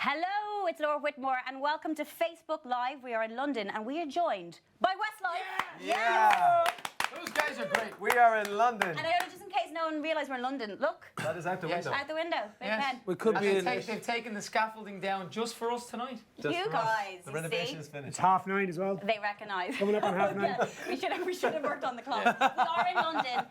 Hello, it's Laura Whitmore and welcome to Facebook Live. We are in London and we are joined by Westlife. Yeah. Those guys are great. We are in London. And just in case no one realised we're in London, look. That is out the window. Out the window. Big Yes. pen. We could be in. They've taken the scaffolding down just for us tonight. Just You for us. guys, The you renovation see? is finished. It's 9:30 as well. They recognise. Coming up on 9:30. we should have worked on the clock. We are in London.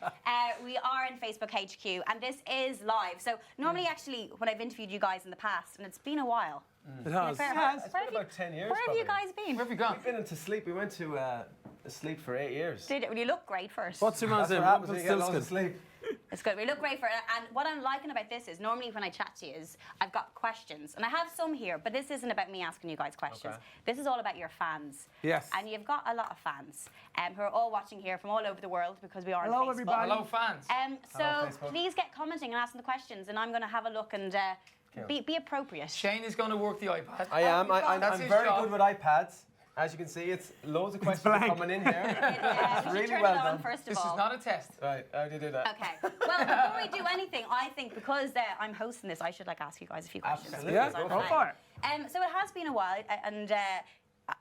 We are in Facebook HQ, and this is live. So normally, actually, when I've interviewed you guys in the past, and it's been a while. It has. It's been about 10 years. Where have you probably. guys been? Where have you gone? We've been into sleep. We went to sleep for 8 years. Did it? Well, you look great first. What's your man's That's name? what happens when you get loads of Rumpelstiltskin. sleep. It's good. We look great for it. And what I'm liking about this is normally when I chat to you is I've got questions. And I have some here, but this isn't about me asking you guys questions. Okay. This is all about your fans. Yes. And you've got a lot of fans who are all watching here from all over the world because we are Hello, on Facebook. everybody. Hello, fans. So Hello, Facebook. please get commenting and asking the questions and I'm going to have a look and be appropriate. Shane is going to work the iPad. I am. That's I'm his very job. good with iPads. As you can see, it's loads of questions are blank. coming in here. We should really turn well it on done. first of This all. is not a test. Right, how do you do that? Okay. Well, before we do anything, I think because I'm hosting this, I should ask you guys a few questions. Absolutely. Yeah, because I'm go fine. for it. So it has been a while, and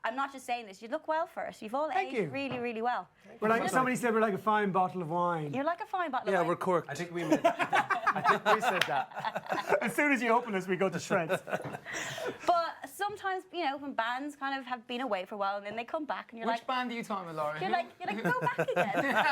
I'm not just saying this. You look well for it. You've all Thank aged you. really, really well. We're like somebody said, we're like a fine bottle of wine. You're like a fine bottle Yeah, of wine. we're corked. I think we said that. As soon as you open us, we go to shreds. But sometimes, when bands kind of have been away for a while and then they come back and you're Which band are you talking about, Laura? you're like, go back again.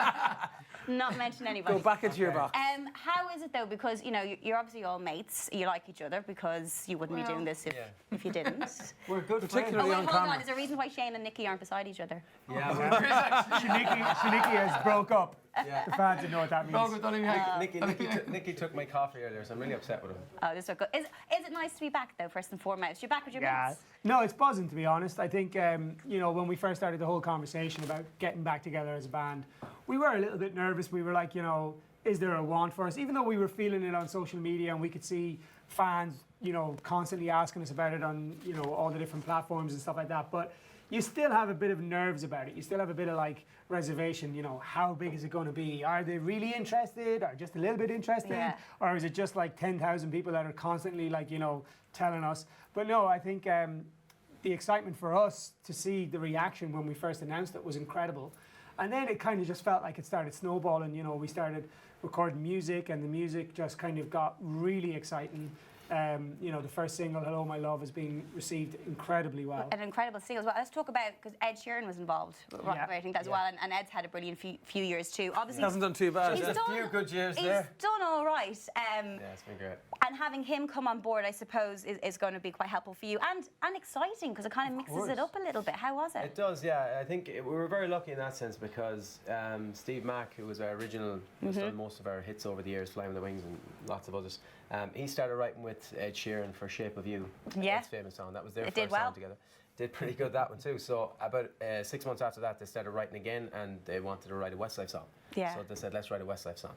Not mention anybody. Go back into your box. How is it though? Because you're obviously all mates. You like each other because you wouldn't be doing this if you didn't. We're good friends. Particularly Wait, on hold camera. on. Is there a reason why Shane and Nicky aren't beside each other? Yeah, Shaniki has broke up. yeah. The fans didn't know what that means. Dog, don't even hang- Nicky took my coffee earlier, so I'm really upset with him. Oh, this is good. Is it nice to be back though? First and foremost, you're back with your Yeah. mates. No, it's buzzing to be honest. I think when we first started the whole conversation about getting back together as a band, we were a little bit nervous. We were like, is there a want for us? Even though we were feeling it on social media and we could see fans, constantly asking us about it on, all the different platforms and stuff like that. But you still have a bit of nerves about it. You still have a bit of reservation, how big is it going to be? Are they really interested or just a little bit interested? Yeah. Or is it just 10,000 people that are constantly telling us? But no, I think the excitement for us to see the reaction when we first announced it was incredible. And then it kind of just felt like it started snowballing. We started recording music and the music just kind of got really exciting. The first single, Hello My Love, is being received incredibly well. An incredible single as well. Let's talk about, because Ed Sheeran was involved writing that as well, and Ed's had a brilliant few years too. Obviously, Hasn't done too bad. he's Yeah. done, A few good years he's there. done all right. Yeah, it's been great. And having him come on board, I suppose, is going to be quite helpful for you and exciting because it kind of mixes it up a little bit. How was it? It does, yeah. I think we were very lucky in that sense because Steve Mack, who was our original, who's done most of our hits over the years, Flying with the Wings and lots of others, he started writing with Ed Sheeran for Shape of You, Yeah. Ed's famous song. That was their It first did well. song together. Did pretty good, that one too. So about 6 months after that, they started writing again and they wanted to write a Westlife song. Yeah. So they said, let's write a Westlife song.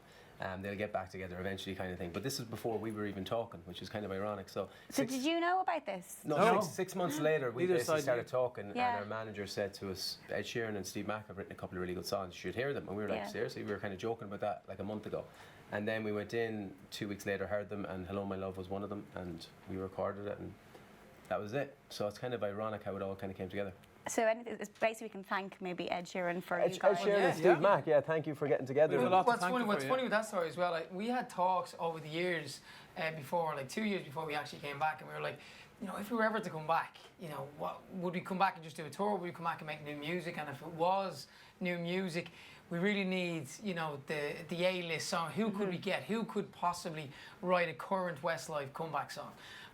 They'll get back together eventually kind of thing. But this is before we were even talking, which is kind of ironic. So Did you know about this? no, No. six months later, we Neither basically side started knew. talking, Yeah. and our manager said to us, Ed Sheeran and Steve Mack have written a couple of really good songs. You should hear them. And we were like, Yeah. seriously? We were kind of joking about that like a month ago. And then we went in 2 weeks later, heard them, and Hello My Love was one of them, and we recorded it, and that was it. So it's kind of ironic how it all kind of came together. So it's basically we can thank maybe Ed Sheeran for Ed you guys. Sheeran Yeah. and Steve Mack, yeah, thank you for getting together. There's a lot to What's thank funny, you what's for, funny with that story as well, we had talks over the years before, 2 years before we actually came back, and we were like, if we were ever to come back, what would we come back and just do a tour? Would we come back and make new music? And if it was new music, we really need, the A-list song. Who could we get? Who could possibly write a current Westlife comeback song?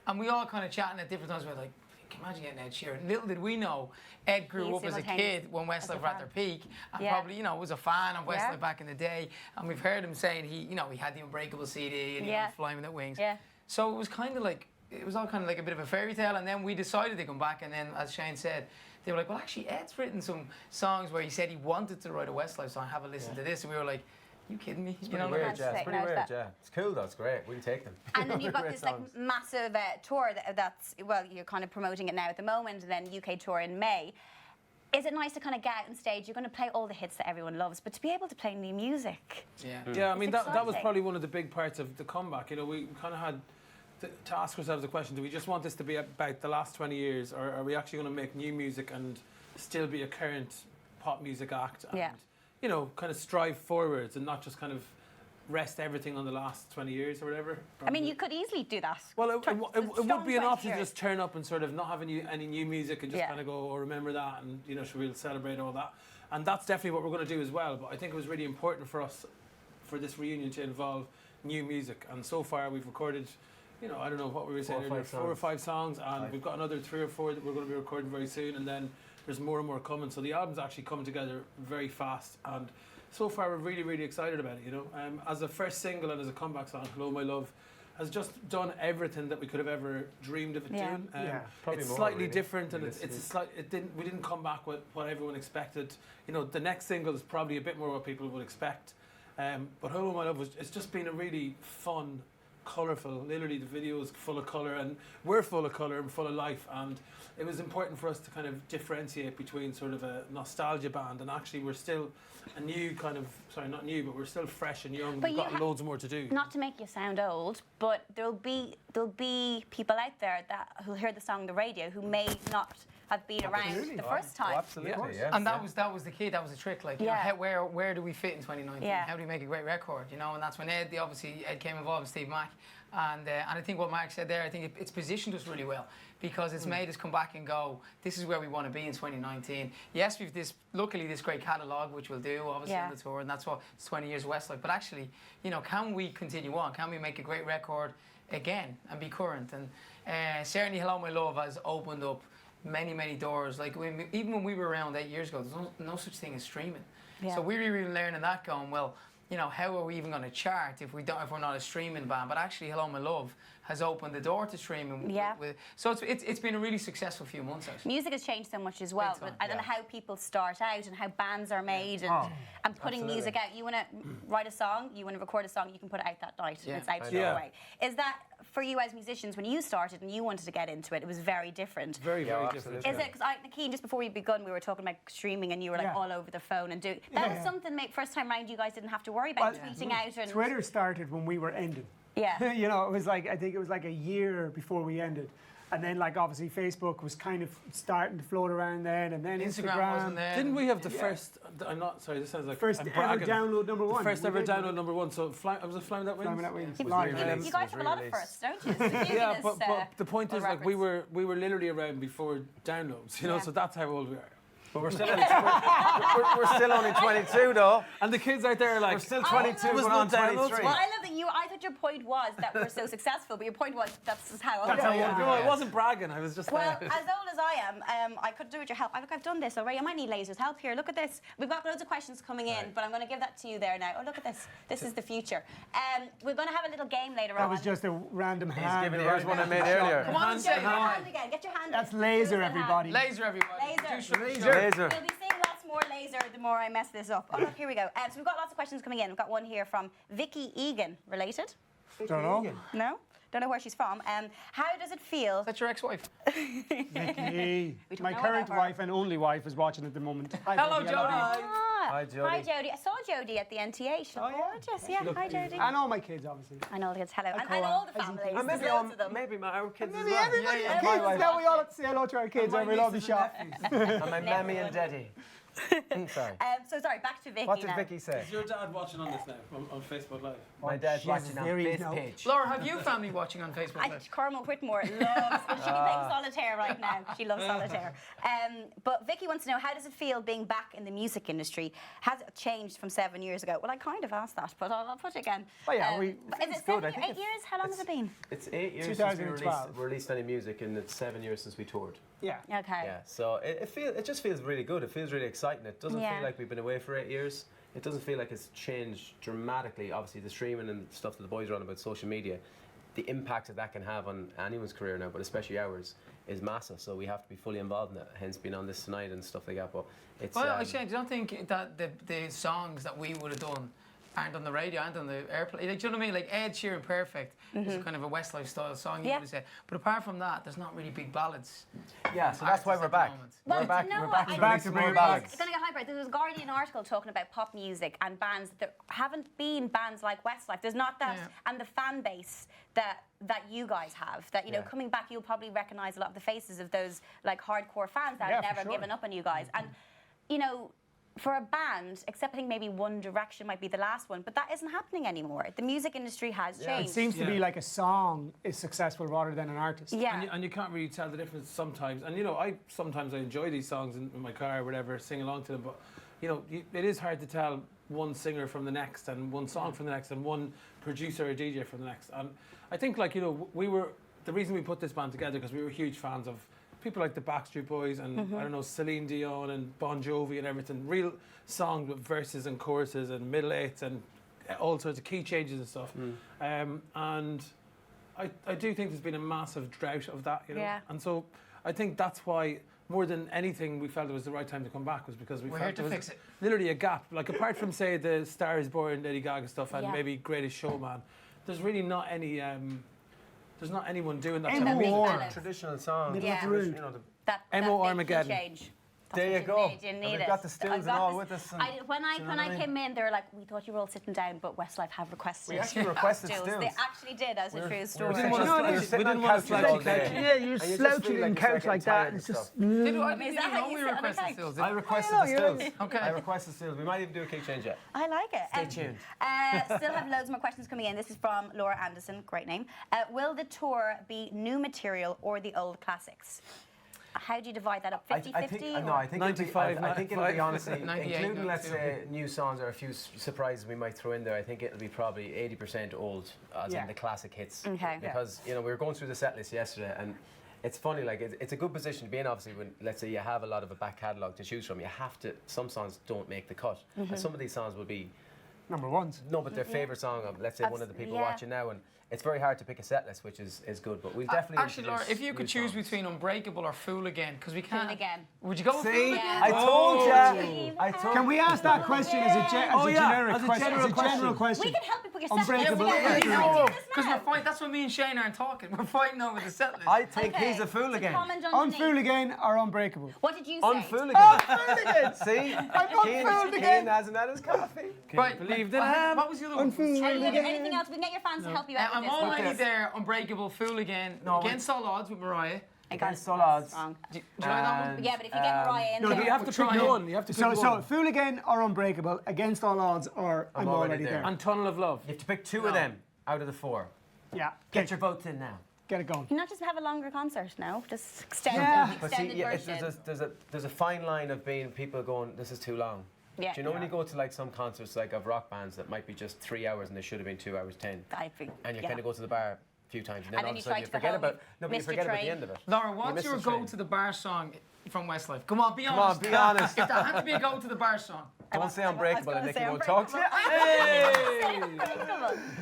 And we all kind of chatting at different times. We were like, can you imagine getting Ed Sheeran? Little did we know, Ed grew up as a kid when Westlife were at their peak, and probably, was a fan of Westlife back in the day. And we've heard him saying he had the Unbreakable CD and he was Flying with the Wings. Yeah. So it was kind of like, it was all kind of like a bit of a fairy tale, and then we decided to come back, and then, as Shane said, they were like, well, actually, Ed's written some songs where he said he wanted to write a Westlife song, have a listen to this, and we were like, you kidding me? It's pretty weird, yeah. It's pretty weird, yeah. It's cool though, it's great. We'll take them. And then you've got Great this songs. massive tour that's, well, you're kind of promoting it now at the moment, and then UK tour in May. Is it nice to kind of get out on stage? You're going to play all the hits that everyone loves, but to be able to play new music. Yeah. Yeah, I mean, It's that was exciting. probably one of the big parts of the comeback. We kind of had to ask ourselves the question: do we just want this to be about the last 20 years, or are we actually going to make new music and still be a current pop music act? And, you know, kind of strive forwards and not just kind of rest everything on the last 20 years or whatever. I mean, you could easily do that. Well, it would be an option to years. just turn up and sort of not have any new music and just Yeah. kind of go, oh, remember that, and, you know, should we celebrate all that? And that's definitely what we're going to do as well. But I think it was really important for us, for this reunion, to involve new music. And so far we've recorded, you know, I don't know what we were saying earlier, 4 or 5 songs, and we've got another 3 or 4 that we're going to be recording very soon, and then there's more and more coming. So the album's actually come together very fast, and so far we're really, really excited about it, you know. As a first single and as a comeback song, Hello My Love has just done everything that we could have ever dreamed of it doing. Probably it's more, slightly really. different, and we didn't come back with what everyone expected. You know, the next single is probably a bit more what people would expect. But Hello My Love it's just been a really fun, colourful, literally the video is full of colour, and we're full of colour and full of life, and it was important for us to kind of differentiate between sort of a nostalgia band, and actually we're still a new kind of, sorry, not new, but we're still fresh and young. But We've got loads more to do. Not to make you sound old, but there'll be people out there that who'll hear the song on the radio who may not have been around the first time. Absolutely, yeah. And that was the key. That was the trick. Like, you know, where do we fit in 2019? Yeah. How do we make a great record? You know, and that's when Ed came involved with Steve Mack, and I think what Mark said there, I think it's positioned us really well, because it's made us come back and go, this is where we want to be in 2019. Yes, we've luckily this great catalogue, which we'll do obviously on the tour, and that's what it's 20 years of Westlife. But actually, you know, can we continue on? Can we make a great record again and be current? And certainly, Hello My Love has opened up many doors. Like even when we were around 8 years ago, there's no such thing as streaming. So we're really learning that, going, well, you know, how are we even going to chart if we're not a streaming band? But actually, Hello My Love has opened the door to streaming. So it's been a really successful few months, actually. Music has changed so much as well. I don't know how people start out and how bands are made and putting music out. You want to write a song, you want to record a song, you can put it out that night and it's out straight away. Is that, for you as musicians, when you started and you wanted to get into it, it was very different? Very different. Is it, because Nicky, just before we begun, we were talking about streaming and you were like all over the phone and doing, that was something, first time round you guys didn't have to worry about tweeting out. And Twitter started when we were ending. Yeah. You know, it was like, I think it was like a year before we ended. And then, like, obviously Facebook was kind of starting to float around then, and then Instagram wasn't there. Didn't we have the first, I'm not, sorry, this sounds like First I'm ever bragging. download number one. The first ever download number one, so was it Flying That Wings? Flying That Wings. You guys have a lot of firsts, don't you? So Yeah, but the point is, like, we were literally around before downloads, you know, so that's how old we are. But we're still we're still only 22 though. And the kids out there are like, We're still 22, was going on no downloads. 23. Well, I love that I thought your point was that we're so successful, but your point was that's how old That's how we old we are. are. I wasn't bragging, I was just Well, as old as I am, I could do with your help. Look, I've done this already. I might need Laser's help here. Look at this. We've got loads of questions coming in, but I'm going to give that to you there now. Oh, look at this. This is the future. We're going to have a little game later on. That was just a random hand. Giving here's one I made earlier. Come on, Get your hand again. Get your hand. That's in. Laser, Give us a hand. everybody. Laser, everybody. Laser. Laser. We'll be seeing lots more Laser the more I mess this up. Oh, look, here we go. So we've got lots of questions coming in. We've got one here from Vicky Egan. Related? Don't know. No? Don't know where she's from. How does it feel? That's your ex-wife. Vicky. We don't My know current about her. wife and only wife is watching at the moment. Hello, Jodie. Hi, Jodie. Hi, Jodie. I saw Jodie at the NTA. She looked gorgeous. Yeah, hi, Jodie. And all my kids, obviously. And all the kids. Hello. And Cora. all the families. And There's maybe, loads of them. maybe our kids as Maybe well. everybody, Yeah, kids, my wife. now we all have to say hello to our kids every lovely shop. And my mammy and daddy. Sorry. So sorry, back to Vicky What did now. Vicky say? Is your dad watching on this now, on Facebook Live? My dad's watching on very this now. page. Laura, have you family watching on Facebook Live? Cormac Whitmore loves, well, she'll be playing solitaire right now. She loves solitaire. But Vicky wants to know, how does it feel being back in the music industry? Has it changed from 7 years ago? Well, I kind of asked that, but I'll put it again. Oh, yeah, is it 7 years, 8 years? How long has it been? It's 8 years since we 2012. released any music, and it's 7 years since we toured. Yeah. Okay. Yeah, so it just feels really good. It feels really exciting. It doesn't Yeah. feel like we've been away for 8 years. It doesn't feel like it's changed dramatically. Obviously, the streaming and stuff that the boys are on about social media, the impact that can have on anyone's career now, but especially ours, is massive. So we have to be fully involved in it. Hence, being on this tonight and stuff like that. But it's. Well, I don't think that the songs that we would have done aren't on the radio, aren't on the airplane. Like, do you know what I mean? Like Ed Sheeran, Perfect is kind of a Westlife style song, you would say. But apart from that, there's not really big ballads. Yeah, so that's why we're back. Well, We're back. you know We're what? back. I back to releasing bring more it back. ballads. It's going to get hyper. There was a Guardian article talking about pop music and bands that haven't been bands like Westlife. There's not that, and the fan base that you guys have. That you know, coming back, you'll probably recognise a lot of the faces of those like hardcore fans that have never given up on you guys. And you know, for a band, except I think maybe One Direction might be the last one, but that isn't happening anymore. The music industry has changed. It seems to be like a song is successful rather than an artist. Yeah. And you can't really tell the difference sometimes. And you know, sometimes I enjoy these songs in my car or whatever, sing along to them. But you know, it is hard to tell one singer from the next, and one song from the next, and one producer or DJ from the next. And I think, like, you know, the reason we put this band together because we were huge fans of people like the Backstreet Boys and I don't know, Celine Dion and Bon Jovi and everything. Real songs with verses and choruses and middle eights and all sorts of key changes and stuff. And I do think there's been a massive drought of that, you know. Yeah. And so I think that's why, more than anything, we felt it was the right time to come back, was because we We're felt here to there was fix it. literally a gap. Like, apart from, say, the Star Is Born, Lady Gaga stuff, and Yeah. maybe Greatest Showman, there's really not any. There's not anyone doing that. And type of the music. big fellas. Traditional songs. Middle of the road. You know, That M.O. big Armageddon. change. There you That's what go. You need. You And need we've it. got the stills I and got all this- with us and- when do you know I what I mean? came in, they were like, "We thought you were all sitting down, but Westlife have requested." We actually requested stills. stills. They actually did, as a true story. We didn't want want to- to we sit didn't on want to couches all slouchy day. couch. Yeah, you're And you just slouching feel in like you couch start like getting that. tired It's and just. stuff. Did that you how know you we sit on a requested couch? stills? I requested I know, the you're stills. Okay. I requested stills. We might even do a kick change yet. I like it. Stay tuned. Still have loads more questions coming in. This is from Laura Anderson, great name. Will the tour be new material or the old classics? How do you divide that up? 50-50? I think it'll be 95, honestly, 98, including, let's 92. say, new songs or a few surprises we might throw in there. I think it'll be probably 80% old, as in the classic hits. Okay. Because you know, we were going through the set list yesterday, and it's funny, like it's a good position to be in. Obviously, when let's say you have a lot of a back catalogue to choose from, you have to. Some songs don't make the cut, and some of these songs will be Number ones. no, but their favourite song of, let's say, one of the people Yeah. watching now, and it's very hard to pick a set list, which is good. But we'll definitely Actually, Laura, if you could choose between Unbreakable or Fool Again, because we can't. Fool Again. Would you go with Fool See, Again? I told you. I told. Can we ask that question as a generic as a question? general As a general question. We can help you put your set Unbreakable. list together. Yeah, Can I do this Because now? we're fighting. That's what me and Shane aren't talking. We're fighting over the set list. I think Okay, he's a fool to again. comment On underneath. Fool Again or Unbreakable? What did you say? Unfool again. See, unfooled again. Keane hasn't had his coffee. Right, believe that I am What was the other one? Anything else? We can get your fans to help you out I'm with this. already Okay. there. Unbreakable, Fool Again, No, Against All Odds with Mariah. Against all odds. Wrong. Do you know that one? And, Yeah, but if you get Mariah in no, there, but You have to pick one. You have to pick So one. Fool Again or Unbreakable, Against All Odds or I'm Already There. And Tunnel of Love. You have to pick two of them out of the four. Yeah. Get your votes in now. Get it going. Can you not just have a longer concert now? Just extend Yeah. the But see, extended yeah, version. there's a fine line of being people going, this is too long. Yeah. Do you know when you go to like some concerts like of rock bands that might be just 3 hours and they should have been 2 hours 10, I think. and you yeah. kind of go to the bar a few times, and then And all then of a you sudden try you to go forget home, about no, but you missed your forget about the train. end of it. Laura, what's missed your the go train. to the bar song from Westlife? Come on, be Come honest. on, be honest. If there had to be a go to the bar song. Don't say Unbreakable, and gonna Nicky say won't talk to you.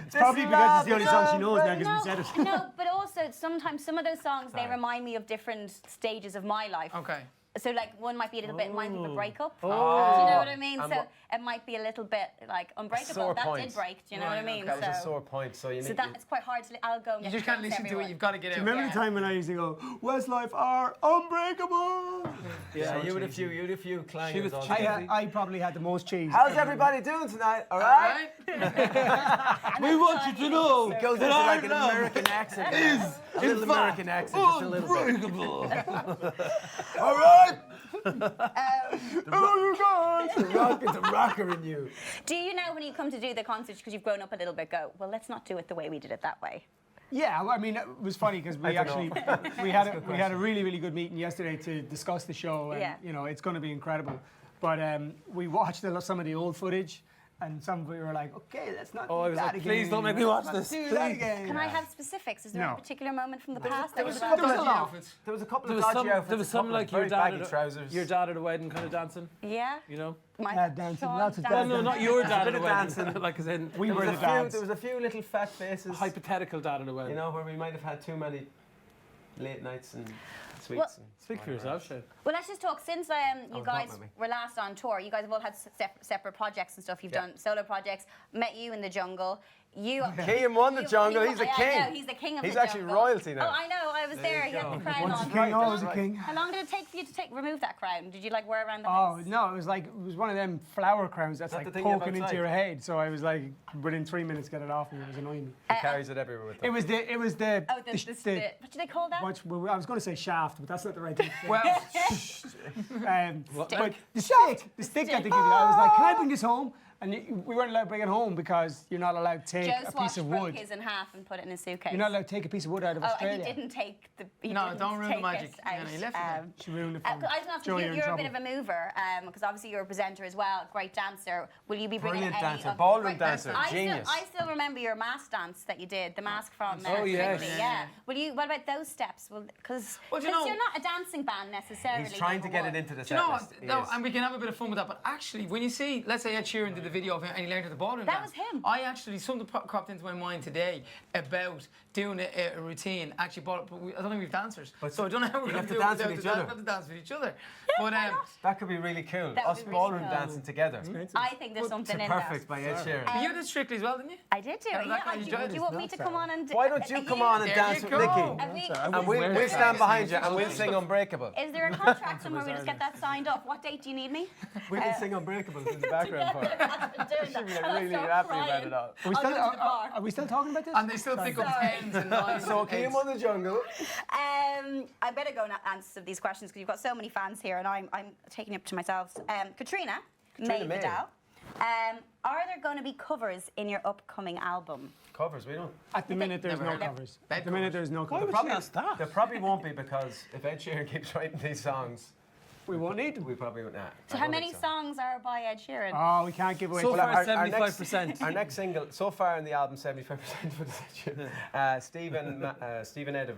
It's probably because it's the only song she knows now because we said it. No, but also sometimes some of those songs they remind me of different stages of my life. Okay. So like one might be a little bit remind me of a breakup. Oh. Do you know what I mean? And So what- it might be a little bit like Unbreakable. sore That point. did break. Do you know what I mean? That was a sore point, so you So need. that's quite hard to. I'll go. And You get just can't drinks listen to it. everywhere. You've got to get out. Remember Yeah. the time when I used to go, Westlife are Unbreakable? Yeah, you had a few clangers. She was all cheesy. day. I probably had the most cheese. How's everybody doing tonight? All right. We want you to know Goes into like an American accent. A little American accent, just a little bit. Unbreakable. All right. Hello, you guys! It's a rocker in you. Do you now, when you come to do the concerts, because you've grown up a little bit, go, well, let's not do it the way we did it that way? Yeah, well, I mean, it was funny because we I don't actually we had a really, really good meeting yesterday to discuss the show, and Yeah. you know it's going to be incredible. But we watched some of the old footage, and some of it were like, okay, let's not. Oh, I do was that like, again. please don't make me watch Let's this, do that please. again. Can I have specifics? Is there No. a particular moment from the past that was There about? was a lot. lot. Outfits. There was a couple There of was dodgy some. outfits. There was a some couple of like your very dad baggy at trousers. your dad at a wedding kind of dancing. Yeah. You know. My dancing, Sean lots of dancing. No, not your dad bit at a of wedding. dancing. Like as in We There were was the a few. dads. There was a few little fat faces. hypothetical dad at a wedding. You know, where we might have had too many late nights and sweets. Well, Speak for yourself, Shane. Well, let's just talk. Since you guys were last on tour, you guys have all had separate projects and stuff. You've done solo projects. Met you in the jungle. Kim won the jungle. He's the king. I know, he's the king of the jungle. He's actually royalty now. Oh, I know. I was there. He had the crown Once on. a king, always a king. How long did it take for you to remove that crown? Did you like wear it around the Oh house? no, it was one of them flower crowns that's like poking into your head. So I was like, within 3 minutes, get it off me. It was annoying me. He carries it everywhere with him. It was the what do they call that? I was going to say shaft, but that's not the right thing. Well, But the stick that they give you, I was like, can I bring this home? And we weren't allowed to bring it home because you're not allowed to take Joe a piece of broke wood. his in half and put it in a suitcase. You're not allowed to take a piece of wood out of Australia. And he didn't take the. don't ruin the magic. He left it. She ruined it. I don't know if you're a bit of a mover, because obviously you're a presenter as well, great dancer. Will you be bringing Brilliant any dancer, of ballroom dancer, I genius. still remember your mask dance that you did, the mask from yes. Wrigley, yeah. What about those steps? Because Well, you're not a dancing band necessarily. He's trying to get it into the Do you know set what? list. He No, is. and we can have a bit of fun with that. But actually, when you see, let's say Ed Sheeran did the video of him and he learned at the ballroom That dance, was him. I actually, something cropped into my mind today about doing a routine. Actually, I don't think we've dancers. So I don't know how we're going to do it. dance with each other. We have to dance with each other. But That could be really cool. That would Us be really ballroom cool. dancing together. I think there's something in Perfect that. by Ed Sheeran. you did Strictly as well, didn't you? I did do it. that kind of Yeah, enjoyed do you want me to come on and do Why don't you come on and There dance you with go. Nicky? And we'll stand behind you and we'll sing Unbreakable. Is there a contract somewhere we just get that signed up? What date do you need me? We can sing Unbreakable in the background for it. She'll be really happy about it all. Are we still talking about this? And they still pick up tens and nines. So and Kim eights. won the jungle. I better go and answer some of these questions because you've got so many fans here and I'm taking it up to myself. Katrina May May. Vidal. Are there going to be covers in your upcoming album? Covers, we don't. At the minute, there's no covers. At the minute, there's no covers. There probably won't be because if Ed Sheeran keeps writing these songs, We won't need them. we probably won't. Nah, So how many songs are by Ed Sheeran? Oh, we can't give away. So far, our 75%. Our next single, so far in the album, 75% for the Steve and Ed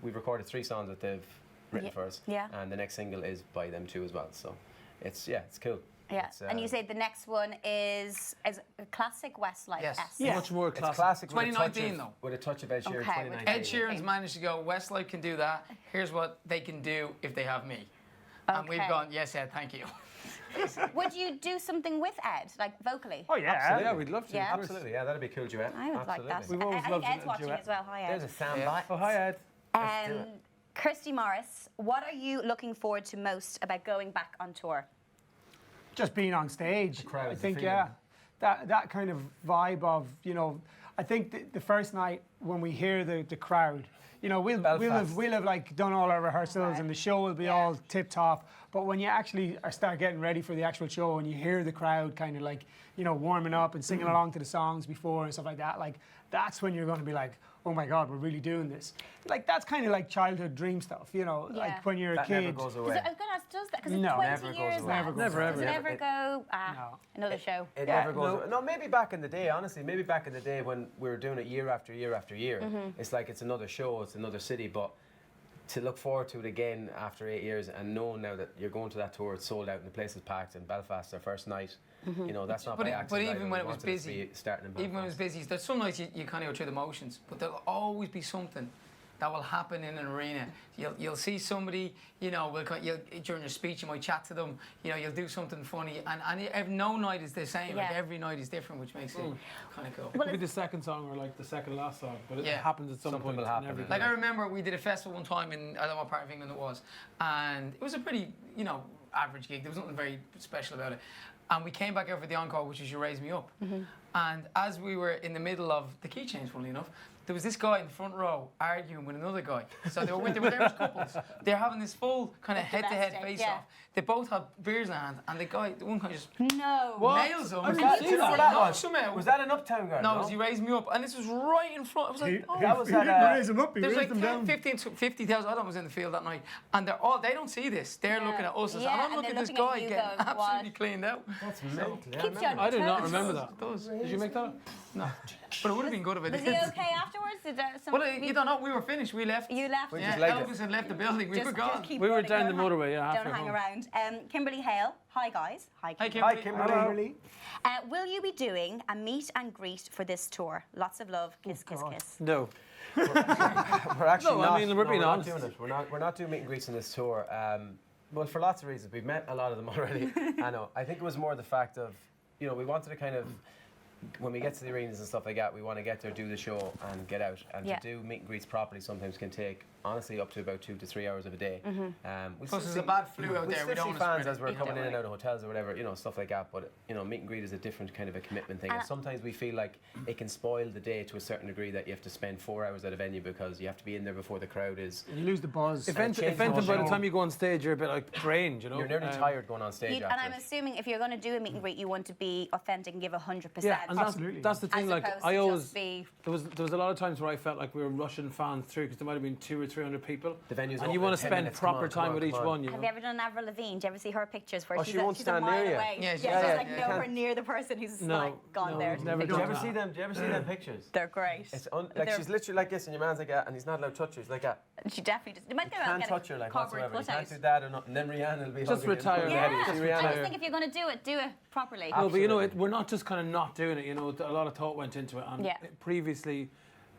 we've recorded 3 songs that they've written for us. Yeah. And the next single is by them too as well. So it's cool. Yeah. It's, And you say the next one is a classic Westlife. Yes. Yeah. Much more it's classic. classic 2019 though. with a touch of Ed Sheeran. Okay, 2019. Ed Sheeran's managed to go, Westlife can do that. Here's what they can do if they have me. And we've Okay. gone, yes, Ed, thank you. Would you do something with Ed, like vocally? Oh, yeah. Absolutely. Yeah, we'd love to. Yeah. of course. Absolutely, yeah, that'd be a cool duet. I would like that. Absolutely. We've always I loved think Ed's a watching duet. as well. Hi, Ed. There's a sound Yeah. bite. Oh, hi, Ed. do it. Kirsty Morris, what are you looking forward to most about going back on tour? Just being on stage. crowd, I the think, feeling. that kind of vibe of, I think the first night when we hear the crowd, we'll Belfast. have like done all our rehearsals and the show will be all tip top. But when you actually start getting ready for the actual show and you hear the crowd kind of like, warming up and singing along to the songs before and stuff like that, like that's when you're going to be like, oh my God, we're really doing this. Like that's kind of like childhood dream stuff, like when you're a That kid. never goes I away. was going to ask, does that? Because No. it's Never 20 goes years away. now. Never goes Never, away. ever. Does it ever go, No. another show? It Yeah, never goes away. No, maybe back in the day, honestly, maybe back in the day when we were doing it year after year after year, it's like it's another show, it's another city, but to look forward to it again after 8 years and knowing now that you're going to that tour, it's sold out and the place is packed in Belfast, our first night, that's not by accident. But either. even We when it was wanted it to busy, be starting in even when it was Belfast. busy, there's some nights you kind of go through the motions, but there'll always be something that will happen in an arena. You'll see somebody, during your speech you might chat to them, you'll do something funny, and no night is the same. Like Yeah. every night is different, which makes it kind of cool. It could be the second song or like the second last song, but it Yeah. happens at some Something point. will in happen. every Like gig. I remember we did a festival one time in, I don't know what part of England it was, and it was a pretty, average gig. There was nothing very special about it. And we came back out for the encore, which is You Raise Me Up. And as we were in the middle of the key change, funnily enough, there was this guy in the front row arguing with another guy. So they were there as couples. They're having this full kind of head-to-head Domestic, face-off. They both had beers in hand, and the one guy just No. nails him. Was And that, you do you know can what see- that no, was? somehow- Was that an Uptown Girl? No, it was You Raise Me Up, and this was right in front. I was like, oh. That was He at didn't raise them up, he There's raised like them 10, down. 50,000 of them was in the field that night, and they don't see this. They're Yeah. looking at us, and Yeah, I'm and looking at they're this looking at guy you getting going, absolutely what? cleaned out. That's mental. Yeah, Keeps you on I did not toes. remember that. It does. Did you make that up? No, but it would have been good if it Was did. he okay afterwards? Did some, Well, you don't know. We were finished. We left. You left. We Yeah, just left Elvis had left the building. We were Just gone. keep We were running, down don't the hang- motorway, yeah, Don't halfway hang home. around. Kimberly Hale. Hi, guys. Hi, Hi, Kimberly. Hi, Kimberly. Kimberly. Will you be doing a meet and greet for this tour? Lots of love. Kiss, kiss, God. kiss. No. We're actually No, not. I mean, we're being not honest. doing it. We're not doing meet and greets on this tour. Well, for lots of reasons. We've met a lot of them already. I know. I think it was more the fact of, we wanted to kind of, when we get to the arenas and stuff like that, we want to get there, do the show, and get out. And to do meet and greets properly sometimes can take, honestly, up to about 2 to 3 hours of a day. Plus, there's a bad flu out there. We don't want see fans to as we're coming in and out of hotels or whatever, stuff like that. But meet and greet is a different kind of a commitment thing. And sometimes we feel like it can spoil the day to a certain degree that you have to spend 4 hours at a venue because you have to be in there before the crowd is. You lose the buzz. If anything, by the time you go on stage, you're a bit like drained, You're nearly tired going on stage after. And I'm assuming if you're going to do a meet and greet, you want to be authentic and give 100%. Yeah, and Absolutely. that's the thing. Like opposed I to always, just be- there was a lot of times where I felt like we were rushing fans through because there might have been 200 or 300 people. The venue's and open you want in to 10 spend minutes. proper Come on, time with each come on. one. Have you ever done Avril Lavigne? Do you ever see her pictures where Oh, she's, she won't she's a stand mile near you. away? Yeah, she's- she's yeah, like yeah. nowhere near the person who's No, like gone no, there. never Do you done ever that. see them? Do you ever see them pictures? They're great. It's like They're- she's literally like this, and your man's like that, and he's not allowed to touch her. He's like that. She definitely just. You might You go out and can't get touch her a like cardboard whatsoever. You cutout. can't do that or not. And then Rihanna will be Just hugging you. retire. Yeah, You see I Rihanna. just think if you're going to do it properly. No, but Absolutely. we're not just kind of not doing it. A lot of thought went into it. And Yeah. previously,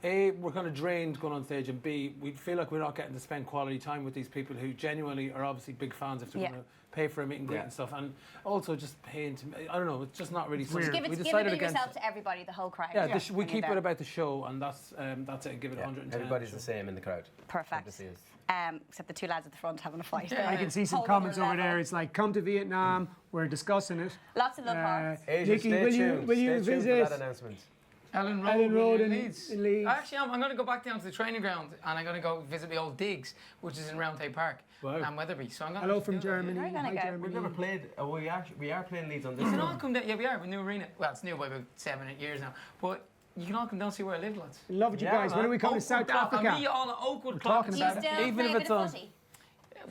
A, we're kind of drained going on stage, and B, we feel like we're not getting to spend quality time with these people who genuinely are obviously big fans if they're Yeah. going to pay for a meet and greet and stuff, and also just paying to. I don't know. It's just not really. Weird. something. Give we it decided of against yourself it. to everybody, the whole crowd. Yeah, we when keep you're it there. about the show, and that's it. And give it 110. Everybody's the same in the crowd. Perfect. Good to see us. Except the two lads at the front having a fight. I can see some Whole comments other over there. level. It's like, come to Vietnam. We're discussing it. Lots of love hearts. Asia, Nicky, stay will tuned. you Stay tuned visit for that announcement. Ellen Ellen Road in in Leeds. Leeds? Actually, I'm going to go back down to the training ground and I'm going to go visit the old digs, which is in Roundhay Park and Weatherby. So I'm going Hello from Germany. We're gonna Hi, go. Germany. We've never played. We are playing Leeds on this. You can all one. come down. Yeah, we are. We're new arena. Well, it's new by about 7 or 8 years now. But you can all come down and see where I live, lads. Love it, you Yeah, guys. When man. are we coming to South Oakwood Clock. Africa? I'll meet you all at Oakwood We're Clock. talking Do you about still Even play if a bit it's of on. footy?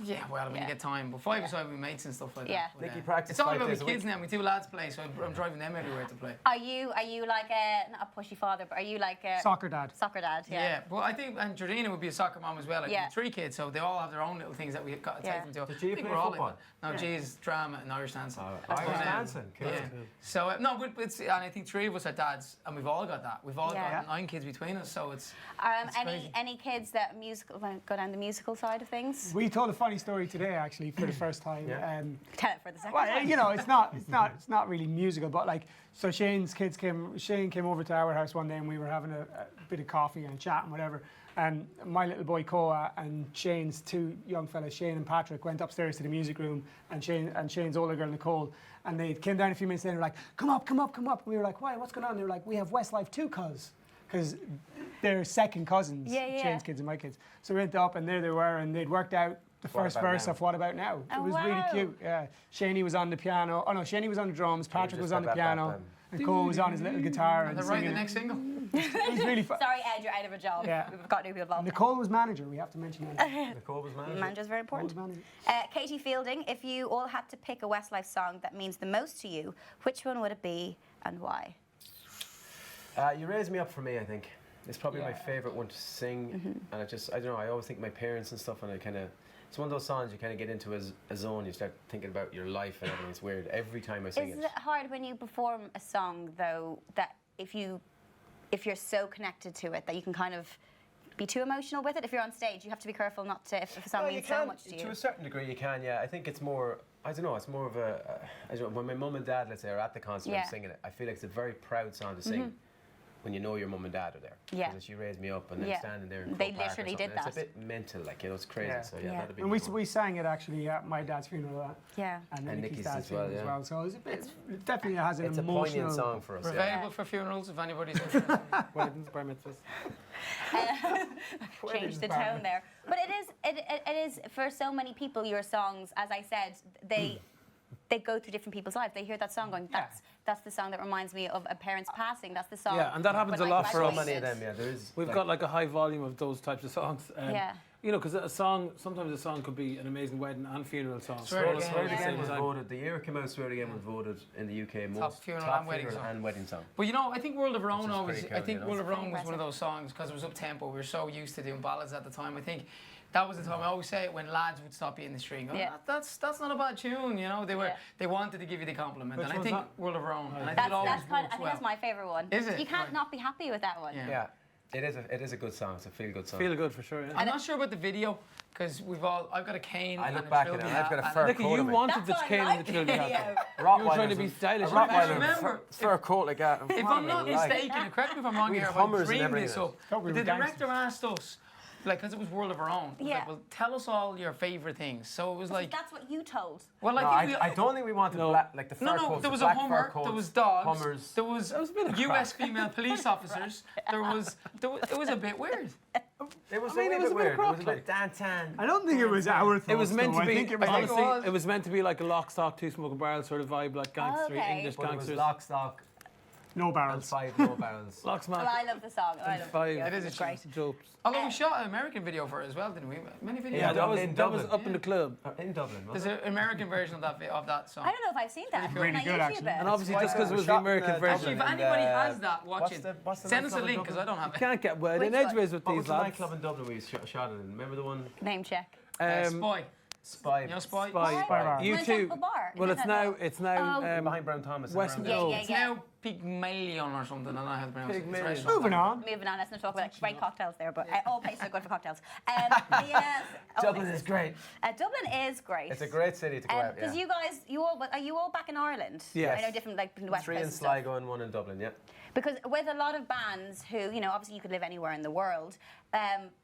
Yeah, well, when you get time. But 5 aside with mates and stuff like Yeah. that. Nicky practice It's all 5 about days the a week. kids now. We 2 lads play, so I'm driving them everywhere to play. Are you like a not a pushy father, but are you like a Soccer dad. soccer dad? Yeah, but I think, and Jordina would be a soccer mom as well. Like Yeah. 3 kids, so they all have their own little things that we've got to Yeah. take them to. Did Gia I think play we're all football? like that. No, Gia's drama and Irish dancing. Irish Um, dancing. Cool. Yeah. So no, but it's and I think 3 of us are dads, and we've all got that. We've all Yeah. got 9 kids between us, so it's. It's Any crazy. any kids that go down the musical side of things? We told a funny story today, actually, for the first time. Yeah. Tell it for the second Well, time. it's not really musical, but like, so Shane came over to our house one day and we were having a bit of coffee and chat and whatever. And my little boy Koa and Shane's 2 young fellas, Shane and Patrick, went upstairs to the music room, and Shane's older girl Nicole, and they came down a few minutes later, like, come up. And we were like, why? What's going on? They were like, we have Westlife 2 because they're second cousins, Yeah. Shane's kids and my kids. So we went up and there they were, and they'd worked out the first About verse Now? of What About Now. Oh, It was really wow. cute. Yeah, Shaney was on the piano. Oh no, Shaney was on the drums. Patrick was on the piano. And Cole was on his little guitar and They're writing the singing. next single. It was really fun. Sorry, Ed, you're out of a job. Yeah. We've got new people involved. Nicole was manager. We have to mention that. Nicole was manager. Manager's very Nicole was important. manager. Katie Fielding, if you all had to pick a Westlife song that means the most to you, which one would it be and why? You Raise Me Up for me, I think. It's probably my favourite one to sing. And I don't know, I always think of my parents and stuff, and it's one of those songs you kind of get into as a zone. You start thinking about your life and everything. It's weird. Every time I sing Is it. it hard when you perform a song, though, that if you're so connected to it that you can kind of be too emotional with it? If you're on stage, you have to be careful not to, if a song No, you means so can, much to you. to a certain degree you can, yeah. I think it's more, I don't know, it's more of a, I don't know, when my mum and dad, let's say, are at the concert and Yeah. I'm singing it, I feel like it's a very proud song to sing. When you know your mum and dad are there. Yeah. Because she raised me up and then Yeah. standing there in They Croke Park or literally did something. It's a that. bit mental, like, it's crazy. Yeah. So Yeah. that'd be And my one. we sang it actually at my dad's funeral. Yeah. And And Nicky's Nicky's dad's as well, funeral as yeah. well. So it definitely has an It's a emotional. poignant song for us, We're yeah. available for funerals if anybody's interested. Weddings, bar mitzvahs. Change the tone there. But it is for so many people, your songs, as I said, they go through different people's lives. They hear that song going, that's the song that reminds me of a parent's passing. That's the song. Yeah, and that happens when a I lot for us. So many of graduated. them, yeah. There is. We've like, got like a high volume of those types of songs. Yeah. You know, because sometimes a song could be an amazing wedding and funeral song. Swear all Again, at the yeah. same was time. voted, the year it came out, Swear It Again was voted in the UK most funeral top and wedding funeral song. and wedding song. But you know, I think World of Our Own is always. pretty I cool, think you know. World of Our Own was Impressive. one of those songs because it was up tempo. We were so used to doing ballads at the time. I think that was the time. I always say it when lads would stop you in the street. And go, Yeah. That's not a bad tune. You know, they wanted to give you the compliment. Which and I one's think that? World of Our Own. And I think That's it always kind of, I works think well. that's my favourite one. Is it? You can't Right. not be happy with that one. Yeah. Yeah. It is a good song. It's a feel-good song. Feel good for sure. Yeah. I'm not sure about the video because I've got a cane. I and look a back at trilby it. I've got a hat, fur Nicky, coat you of it. wanted the That's cane why I and the like trilby the hat. video. You were trying to be stylish. A Rottweiler, remember, fur coat like that. If I'm not mistaken, correct me if I'm wrong We here, had if I'm Hummers and dreaming everything this in up, it. Thought we the were director asked us, like, because it was World of Our Own, was Yeah. like, well, tell us all your favourite things. So it was like, That's what you told. well, No, I think I don't think we wanted black, like the fur No, coats. there was the a black Hummer, fur coats, there was dogs, Hummers. there was US female police officers, there was, it was a bit weird. It was I mean, a it wee was bit a bit weird. It was a of bit Dan-tan. I don't think it was our thoughts. It was meant though. to I be, think it was like honestly, it was meant to be like a lock, stock, two smoking barrels sort of vibe, like gangster, Okay. English But it was gangsters. lock, stock, no and barrels. 5 no barrels. Lock, Well, smack, I love the song. I love the five. video. It is It's a great. jokes. Although we shot an American video for it as well, didn't we? Many videos. Yeah, that was in that was Dublin. up in the club. In Dublin, There's wasn't an American version of that song. I don't know if I've seen that. Really Can I good, YouTube actually. it? And obviously, just because it was the Shot in, American Dublin. version, Actually, if And, anybody has that watching, what's the send us a nightclub in link because I Dublin? don't have you it. can't get wet Which in one? edgeways with What these was the lads. nightclub in Dublin we shot it in? Remember the one? Name check. Spy. Spy. You know Spy? Spy. Bar. You Where's too. that bar? Well, Isn't that it's now Behind Brown Thomas. West- Brown- Yeah, yeah, It's yeah. now Pygmalion or something. I don't know how to pronounce it. It's a Pygmalion. restaurant. Moving on. Moving on, let's not talk about it. Great cocktails there, but all places are good for cocktails. Yes, Dublin is great. Dublin is great. It's a great city to go out, Because yeah. you guys, are you all back in Ireland? Yes. I know different, like in the West 3 Coast in and stuff. Sligo and 1 in Dublin, yeah. Because with a lot of bands who, obviously you could live anywhere in the world,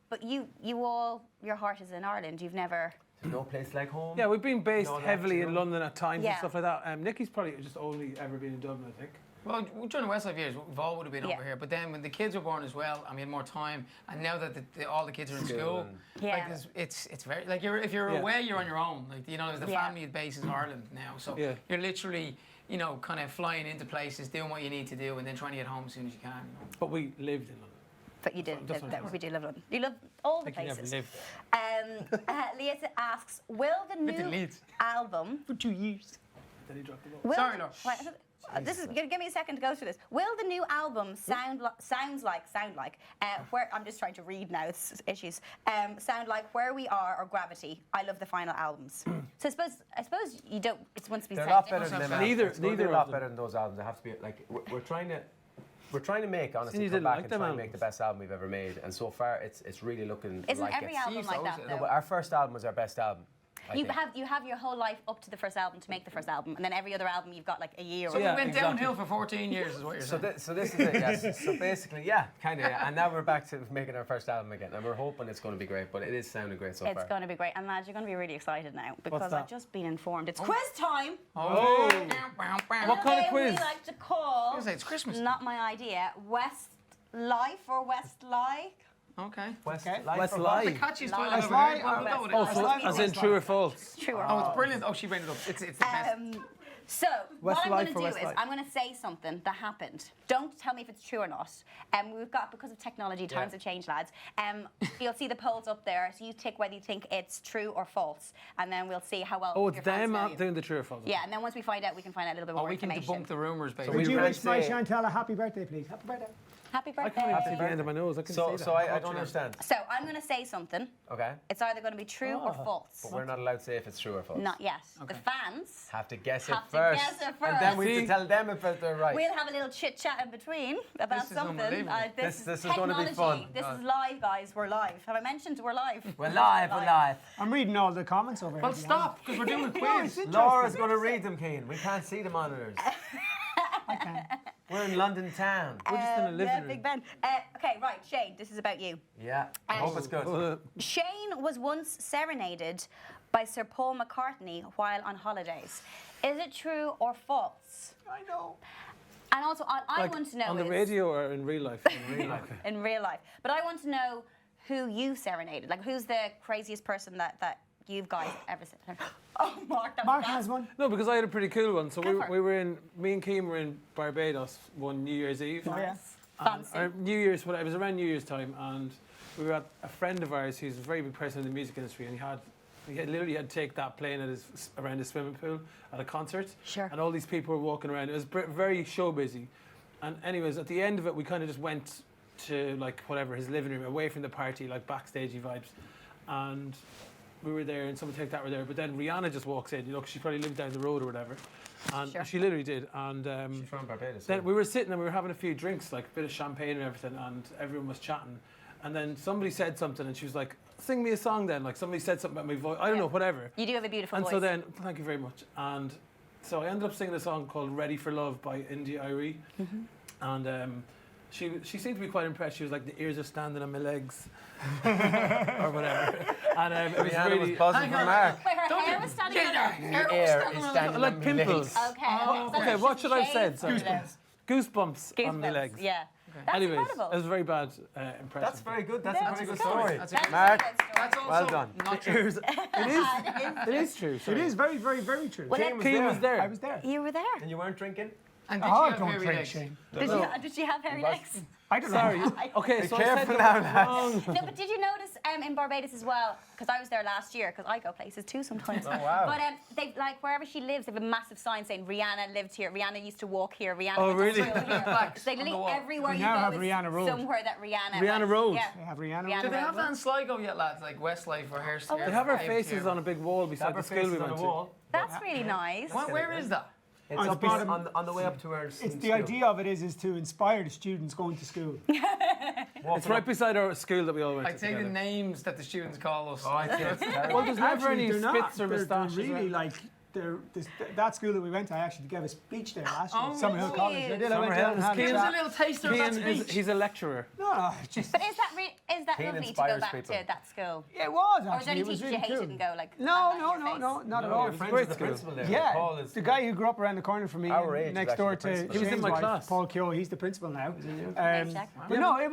but you all, your heart is in Ireland. You've never. No place like home. Yeah, we've been based No, that's heavily in true. London at times Yeah. and stuff like that. Nicky's probably just only ever been in Dublin, I think. Well, during the Westlife years, we've all would have been Yeah. over here. But then when the kids were born as well, and we had more time, and now that all the kids are in School school, and- Yeah. like it's very like if you're Yeah. away, you're on your own. Like the Yeah. family base is Ireland now, so Yeah. you're literally kind of flying into places, doing what you need to do, and then trying to get home as soon as you can. But we lived in London. But you did. That's what I We do live London. You love all the I think you never places. lived. Leah asks, will the Lived in new Leeds. album? For 2 years. Then he dropped the ball. Will Sorry, the- Laura. Right, this is give me a second to go through this. Will the new album sound like where I'm just trying to read now. It's issues. Sound like Where We Are or Gravity? I love the final albums. So I suppose you don't. It's once to be They're a said. lot better than them. Neither- It's gonna be neither a lot of them. better than those albums. They have to be like we're trying to make honestly you come didn't back like and them try and make albums. the best album we've ever made. And so far, it's really looking Isn't like every it's. album like that No, No, though? but our first album was our best album. I You think. have your whole life up to the first album to make the first album, and then every other album you've got like a year. So or Yeah, we went exactly. downhill for 14 years, is what you're So saying. this is it, yes. So basically, yeah, kind of, yeah. And now we're back to making our first album again, and we're hoping it's going to be great. But it is sounding great so It's far. going to be great, and lads, you're going to be really excited now because that? I've just been informed. It's quiz time. Oh. What kind of Okay, quiz? We like to call. Gonna say it's Christmas. Not my idea. Westlife or Westlife? Okay. Westlife. Westlife. or what? The catchiest title Live. I've ever heard. We'll go with it. Oh, so Westlife. as in true or false? True or Oh, false? it's brilliant. Oh, she made it up. It's the best. So what I'm going Westlife to or do is Westlife? I'm going to say something that happened. Don't tell me if it's true or not. We've got, because of technology, times have changed, lads. You'll see the polls up there, so you tick whether you think it's true or false, and then we'll see how well. Oh, it's your fans them know out you. doing the true or false. Yeah, and then once we find out, we can find out a little bit Oh, more we can information. debunk the rumours, basically. Would we you can't wish my say- Chantal a happy birthday, please? Happy birthday. Happy I birthday. can't even see the end of my nose. I can So see so that. I don't understand. So I'm going to say something. Okay, It's either going to be true or false. but we're not allowed to say if it's true or false. Not yet. Okay. The fans. Have to guess it Have to first. guess it And then first. we have See? to tell them if they're right. We'll have a little chit chat in between about This is something. unbelievable. This is technology. gonna be fun. This is live, guys. We're live. Have I mentioned we're live? We're live, we're live. I'm reading all the comments over here. Well, to be stop, because we're doing a honest. quiz. It's interesting. Laura's going to read them, Keane. We can't see the monitors. Okay. We're in London town. We're just in a living yeah, room. Big Ben. Okay, right, Shane. This is about you. Yeah, I hope it's good. Shane was once serenaded by Sir Paul McCartney while on holidays. Is it true or false? I know. And also, I Like, want to know on the is- radio or in real life? In real life. in real life. But I want to know who you serenaded. Like, who's the craziest person that you guys ever said? Oh, Mark, that was Mark bad. has one. No, because I had a pretty cool one. So Go for it. we were in, me and Keem were in Barbados one New Year's Eve. Oh, yeah. Fancy. Or New Year's, whatever. It was around New Year's time, and we were at a friend of ours who's a very big person in the music industry, and he literally had to take that playing around his swimming pool at a concert. Sure. And all these people were walking around. It was very show busy. And anyways, at the end of it, we kind of just went to like whatever his living room, away from the party, like backstagey vibes. And we were there and some of Take That were there, but then Rihanna just walks in, you know, 'cause she probably lived down the road or whatever. And Sure. she literally did. And She's from Barbados. then we were sitting and we were having a few drinks, like a bit of champagne and everything, and everyone was chatting. And then somebody said something and she was like, sing me a song then. Like somebody said something about my voice. I don't know, whatever. You do have a beautiful And voice. so then, thank you very much. And so I ended up singing a song called Ready for Love by India Irie. And she seemed to be quite impressed. She was like, the ears are standing on my legs. or whatever. And it was Rihanna really... was buzzing for Mark. Wait, her hair was standing on her. Your hair is standing like on my pimples. legs. Okay. So Okay, she's what should I have said? shaved. Sorry. Goosebumps on my Goosebumps, legs. Yeah. That's Anyways, incredible. it was a very bad impression. That's very good. That's Yeah, a very good that's story. That's a That's good- Mark, a good story. That's also well done. not true. It is true. It Sorry. is very, very, very true. Well, Kane was there. I was there. You were there. And you weren't drinking? And did Oh, you have don't hairy drink, legs? Shane. Did she have hairy legs? I don't know. Sorry. Okay, Be so I said careful the now, lads. wrong. No, but did you notice in Barbados as well? Because I was there last year. Because I go places too sometimes. Oh, wow. But they like wherever she lives, they have a massive sign saying Rihanna lived here. Rihanna used to walk here. Rihanna. Oh, went to really? school here. Flags So on the literally wall. everywhere We you now go have is Rihanna Road. somewhere that Rihanna. Rihanna went. Road. Yeah. They have Rihanna. Rihanna Do they have Road. that in Sligo yet, lads? Like Westlife or Hairstyle? They have our faces on a big wall beside the school we went to. That's really nice. Where is that? It's On the up bottom. on the way up to our It's the idea of it is to inspire the students going to school. It's right beside our school that we all went I to take the together. names that the students call us. Oh, I see. It's terrible. Well, there's never any they're not. spits or They're moustaches. really around. like that school that we went to. I actually gave a speech there last year. Oh, Summerhill really? College. I did. I went Summerhill down and had a Give us a chat. little taster of that Ian speech. he's a lecturer. No, just But is that Keen lovely to go inspires back people. to that school? it was Or was there actually. any It was teachers really you hated cool. and go like? No, "Bang no, in your no, face"? no, not at No, all. you're It was friends great with the school. principal there. Yeah, Paul is the guy who grew up around the corner from me, Our age is next actually door the to principal. He was in Shane's my wife, class. Paul Keogh. He's the principal now. Nice, Jack. But no, it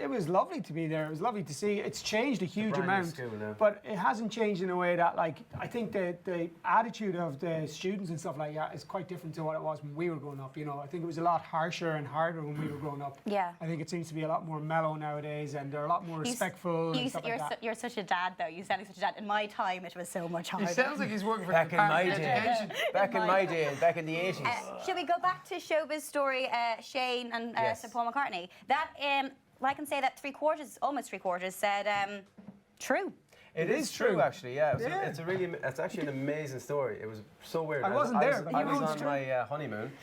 was lovely to be there. It was lovely to see. It's changed a huge brand new amount, school now. but it hasn't changed in a way that, like, I think the attitude of the students and stuff like that is quite different to what it was when we were growing up. You know, I think it was a lot harsher and harder when we were growing up. Yeah. I think it seems to be a lot more mellow nowadays, and they're a lot more respectful and stuff like that. You're such a dad, though. You sound like such a dad. In my time, it was so much He harder. sounds like he's working for Back the in my Department of day. Education. back in my day, back in the 80s. Shall we go back to showbiz story, Shane and Yes. Sir Paul McCartney? That well, I can say that almost three quarters said true. It is true. true, actually. Yeah, Yeah. it's actually an amazing story. It was so weird. I wasn't there, but I you know was it's on true. my honeymoon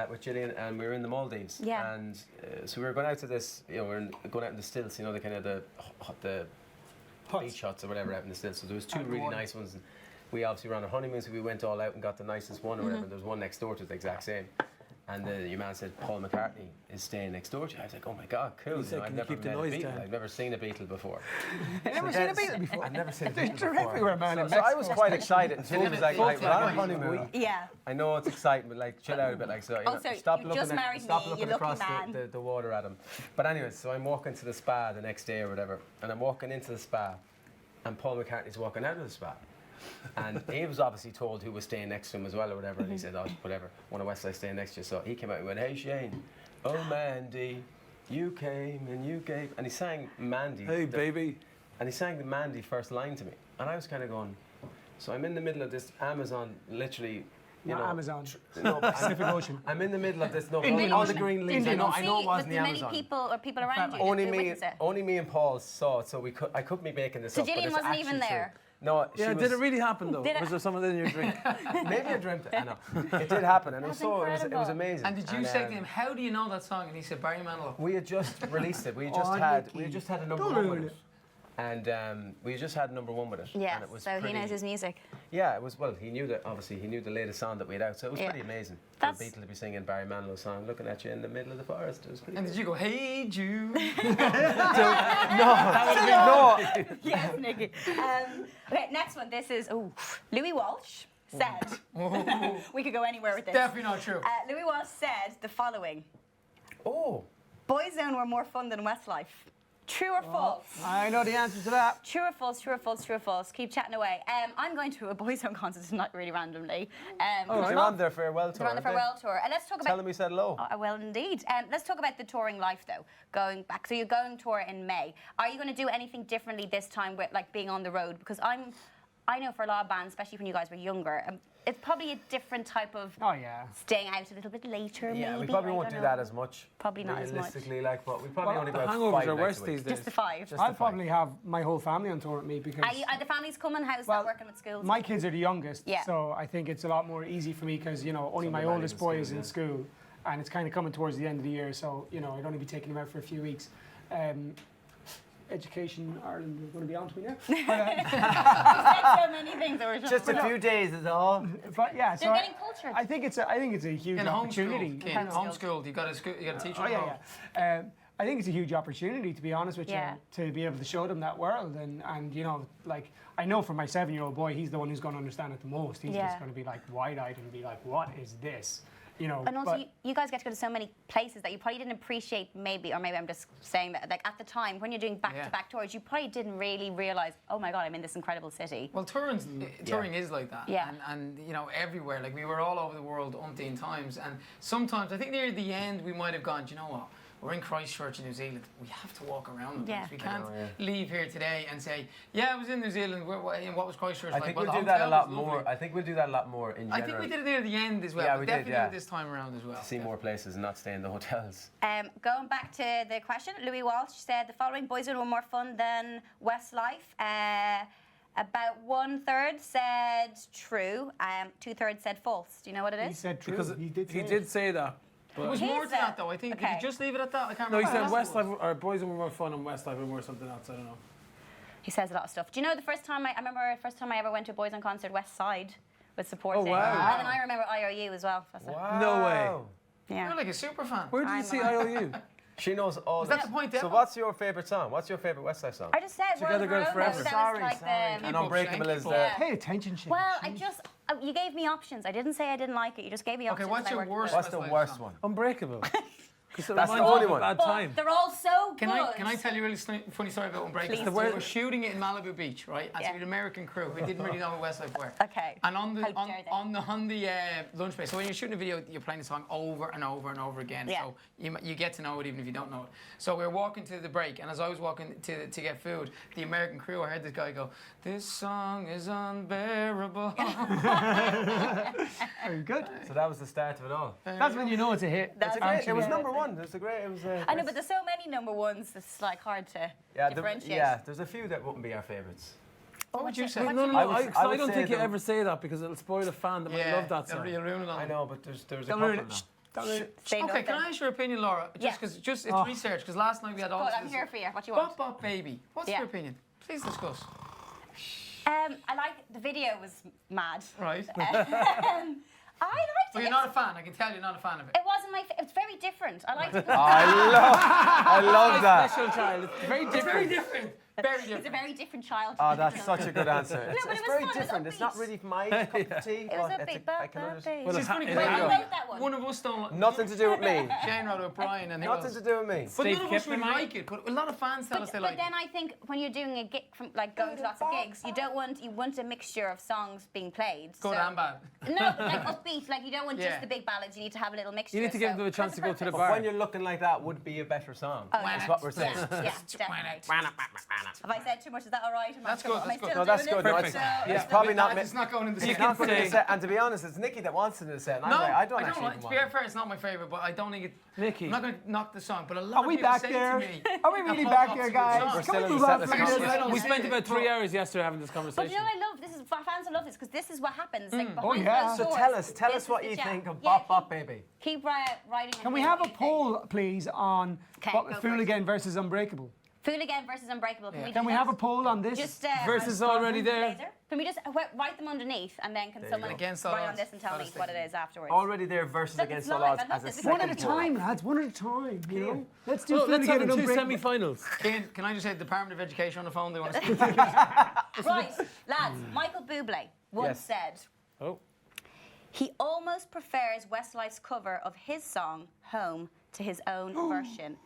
with Gillian, and we were in the Maldives. Yeah. And so we were going out to this. You know, going out in the stilts. You know, the kind of the Huts. beach huts or whatever out in the stilts. So there was two really nice ones. And we obviously were on our honeymoon, so we went all out and got the nicest one or whatever. There was one next door to the exact same. And your man said Paul McCartney is staying next door to you. I was like, oh my god, cool. He said, I've "Can you never keep the met a noise Beatle. down?" I've never seen a Beatle before. Never seen a Beatle before. I've never seen a They're Beatle before. everywhere, man. in So I was Mexico. quite excited until he was like, right, we're on a Full honeymoon. Yeah. I know it's exciting, but like, chill out a bit. Like, so, you know, Also, stop you looking just married stop me, looking you lucky across man. the water at him. But anyways, so I'm walking to the spa the next day or whatever, and I'm walking into the spa, and Paul McCartney's walking out of the spa. And he was obviously told who was staying next to him as well or whatever, and he said, oh, whatever, one of Westlife staying next to you. So he came out and went, hey Shane, oh Mandy, you came and you gave, and he sang Mandy. Hey, baby. And he sang the Mandy first line to me. And I was kind of going, so I'm in the middle of this Amazon, literally, you Not know. Amazon. No, but Pacific Ocean. I'm in the middle of this, no, Indian all the Ocean. green leaves. Indian I know it See, wasn't with the many Amazon. people around you. Only that me, witnessed it. only me and Paul saw it, so I couldn't be making this So up. but Gillian it's wasn't even actually there? true. No, she Yeah, was, did it really happen though? Did it- Was there something in your drink? Maybe I dreamt it. I know. It did happen, and That's it was incredible. amazing. And did you say to him, how do you know that song? And he said, Barry Manilow. We had just released it. We had just had a number Don't one ruin with it. And we just had number one with it. Yeah, and it was so pretty, he knows his music. Yeah, it was, well, he knew that, obviously, he knew the latest song that we had out, so it was Yeah. pretty amazing. For That's- a Beatle to be singing Barry Manilow's song, looking at you in the middle of the forest, it was pretty And good. did you go, hey Jude? No, Yes, Nicky. Okay, next one. This is Louis Walsh said. We could go anywhere with this. Definitely not true. Louis Walsh said the following: Oh, Boyzone were more fun than Westlife. True or false? I know the answer to that. True or false? True or false? True or false? Keep chatting away. I'm going to a Boyzone concert tonight, really randomly. they're on their farewell tour. They're on the aren't they? farewell tour. And let's talk Tell about. them we said hello. I will indeed. Let's talk about the touring life, though. Going back, so you're going tour in May. Are you going to do anything differently this time with like being on the road? Because I know for a lot of bands, especially when you guys were younger, it's probably a different type of staying out a little bit later. Yeah, maybe. we probably won't do that as much. Probably not as much. Realistically, like, but we probably only the go out hangovers 5 are nights worse a week. these days. Just the 5. I'll probably have my whole family on tour with me because Are the families coming? How's that working with schools? my kids are the youngest, Yeah. so I think it's a lot more easy for me because only my oldest boy is in school, and it's kind of coming towards the end of the year, so I'd only be taking him out for a few weeks. Education Ireland is going to be on to me now. But, You said so many things that were Just a few days is all. but yeah, so They're getting cultured. I think it's a huge In opportunity. homeschooled, you got to teach them. I think it's a huge opportunity, to be honest with Yeah. you, to be able to show them that world. And like, I know for my 7-year-old boy, he's the one who's going to understand it the most. He's just going to be like wide-eyed and be like, what is this? And also, you guys get to go to so many places that you probably didn't appreciate, or maybe I'm just saying that, like at the time when you're doing back-to-back tours, you probably didn't really realise, oh my God, I'm in this incredible city. Well, touring is like that. Yeah. And everywhere. Like we were all over the world umpteen times, and sometimes I think near the end we might have gone, do you know what? We're in Christchurch in New Zealand. We have to walk around the place. We can't leave here today and say, I was in New Zealand. What was Christchurch like? I think we'll do that a lot more. I think we'll do that a lot more in general. I think we did it near the end as well. Yeah, we did, definitely this time around as well. To see more places and not stay in the hotels. Going back to the question, Louis Walsh said the following boys were more fun than Westlife. About 1/3 said true. 2/3 said false. Do you know what it is? he said true. Because he did say that. There was more to that though. I think. Did you just leave it at that? I can't No, he remember. said Westlife, or boys were more fun and Westlife were more something else. I don't know. He says a lot of stuff. Do you know the first time I remember the first time I ever went to a Boys on Concert, West Side was supporting. Oh, wow. And then I remember IOU as well. Wow. No way. Yeah. You're like a super fan. Where did you see IOU? She knows all. Is that the point, So Emma? what's your favourite song? What's your favourite Westlife song? I just said Together World Girl Forever. Forever. That was like the. And Unbreakable is the. Yeah. Pay attention, Shane. Well, you gave me options. I didn't say I didn't like it. You just gave me options. Okay, what's and I your worked worst? What's the Westlife worst song? one? Unbreakable. That's the only one. Bad But time. they're all so Can good. I tell you a really funny story about Unbreakable? Please We do. were shooting it in Malibu Beach, right? And so we had an American crew who didn't really know who Westlife were. Okay. And on the How dare they. on the lunch break. So when you're shooting a video, you're playing the song over and over and over again. Yeah. So you get to know it even if you don't know it. So we were walking to the break, and as I was walking to get food, the American crew, I heard this guy go, "This song is unbearable." Very good. So that was the start of it all. That's when you know it's a hit. That's It was number one. It was a great. It was. I know, but there's so many number ones. It's like hard to differentiate. There's a few that wouldn't be our favourites. What would you say? No, I would I don't say think you them- ever say that because it'll spoil a fan that might love that song. You'll ruin it on I them. know, but there's a Don't couple ruin of it. them. Don't ruin it. Say Okay, nothing. can I ask your opinion, Laura? Yeah. Just because it's research. Because last night we had all. Good, I'm here for you. What do you want? Bop Bop Baby. What's Yeah. your opinion? Please discuss. I like the video was mad. Right. I liked it. Well, you're not a fan. I can tell you're not a fan of it. It wasn't my. It's very different. I liked it. I love that. Special child. It's very It's different. very different. Very It's a different. very different child. Oh, that's such a good answer. but It's it was very fun, it was different. It's not upbeat. really my cup of tea. It was but a it's bit I can understand. Well, It's funny There because you I go. wrote that one. one of us don't. Nothing to do with me. Shane wrote it, Brian, and who Nothing else? to do with me. But Steve none of us Kipling, really mate. like it. But a lot of fans tell us they But like then it. I think when you're doing a gig, from like going to lots of gigs, you want a mixture of songs being played. Good and bad. No, but like upbeat. Like you don't want Yeah. just the big ballads. You need to have a little mixture. You need to give so them a chance to go to the perfect. bar. But when you're looking like that, would be a better song. Oh, That's yeah. what we're saying. Yeah, definitely. Have I said too much? Is that all right? Am I That's still- good, am I that's good. still No, that's doing good. it? No, it's, So- it's probably not. It's not going in the You set. can Not put it in say- the set. And to be honest, it's Nicky that wants it in the set. And No, I'm like, I don't like, actually to want be it. fair, it's not my favourite, but I don't think it. Nicky. I'm not going to knock the song, but a lot Are of we people back say there? to me. Are we really that back Pop there, Pop's a good guys? song. We're Can we still in move the on set. from Let's this? go. I don't We say spent it, about but- 3 hours yesterday having this But conversation. you know what I love? This is fans will love this because this is what happens. Like Oh, behind yeah. closed So doors, tell this us is what the you jam. think of Yeah, Bop Bop Baby. Keep writing. Can we have a poll, please, on Okay, what go for Fool it. Again versus Unbreakable? Fool Again versus Unbreakable. Can we Can we have a poll on this? Just Versus already there. laser? Can we just write them underneath and then can someone go. Against all write on odds. this and tell me Fantastic. what it is afterwards? Already there versus Look, against it's all live. odds I love as a this. second One at a poll. time, lads. One at a time. You know. Let's do Well, Fool let's Again have and the two Unbreakable. semi-finals. Can I just say the Department of Education on the phone? They want to speak. Right, lads. Michael Bublé once Yes. said Oh. he almost prefers Westlife's cover of his song "Home" to his own version.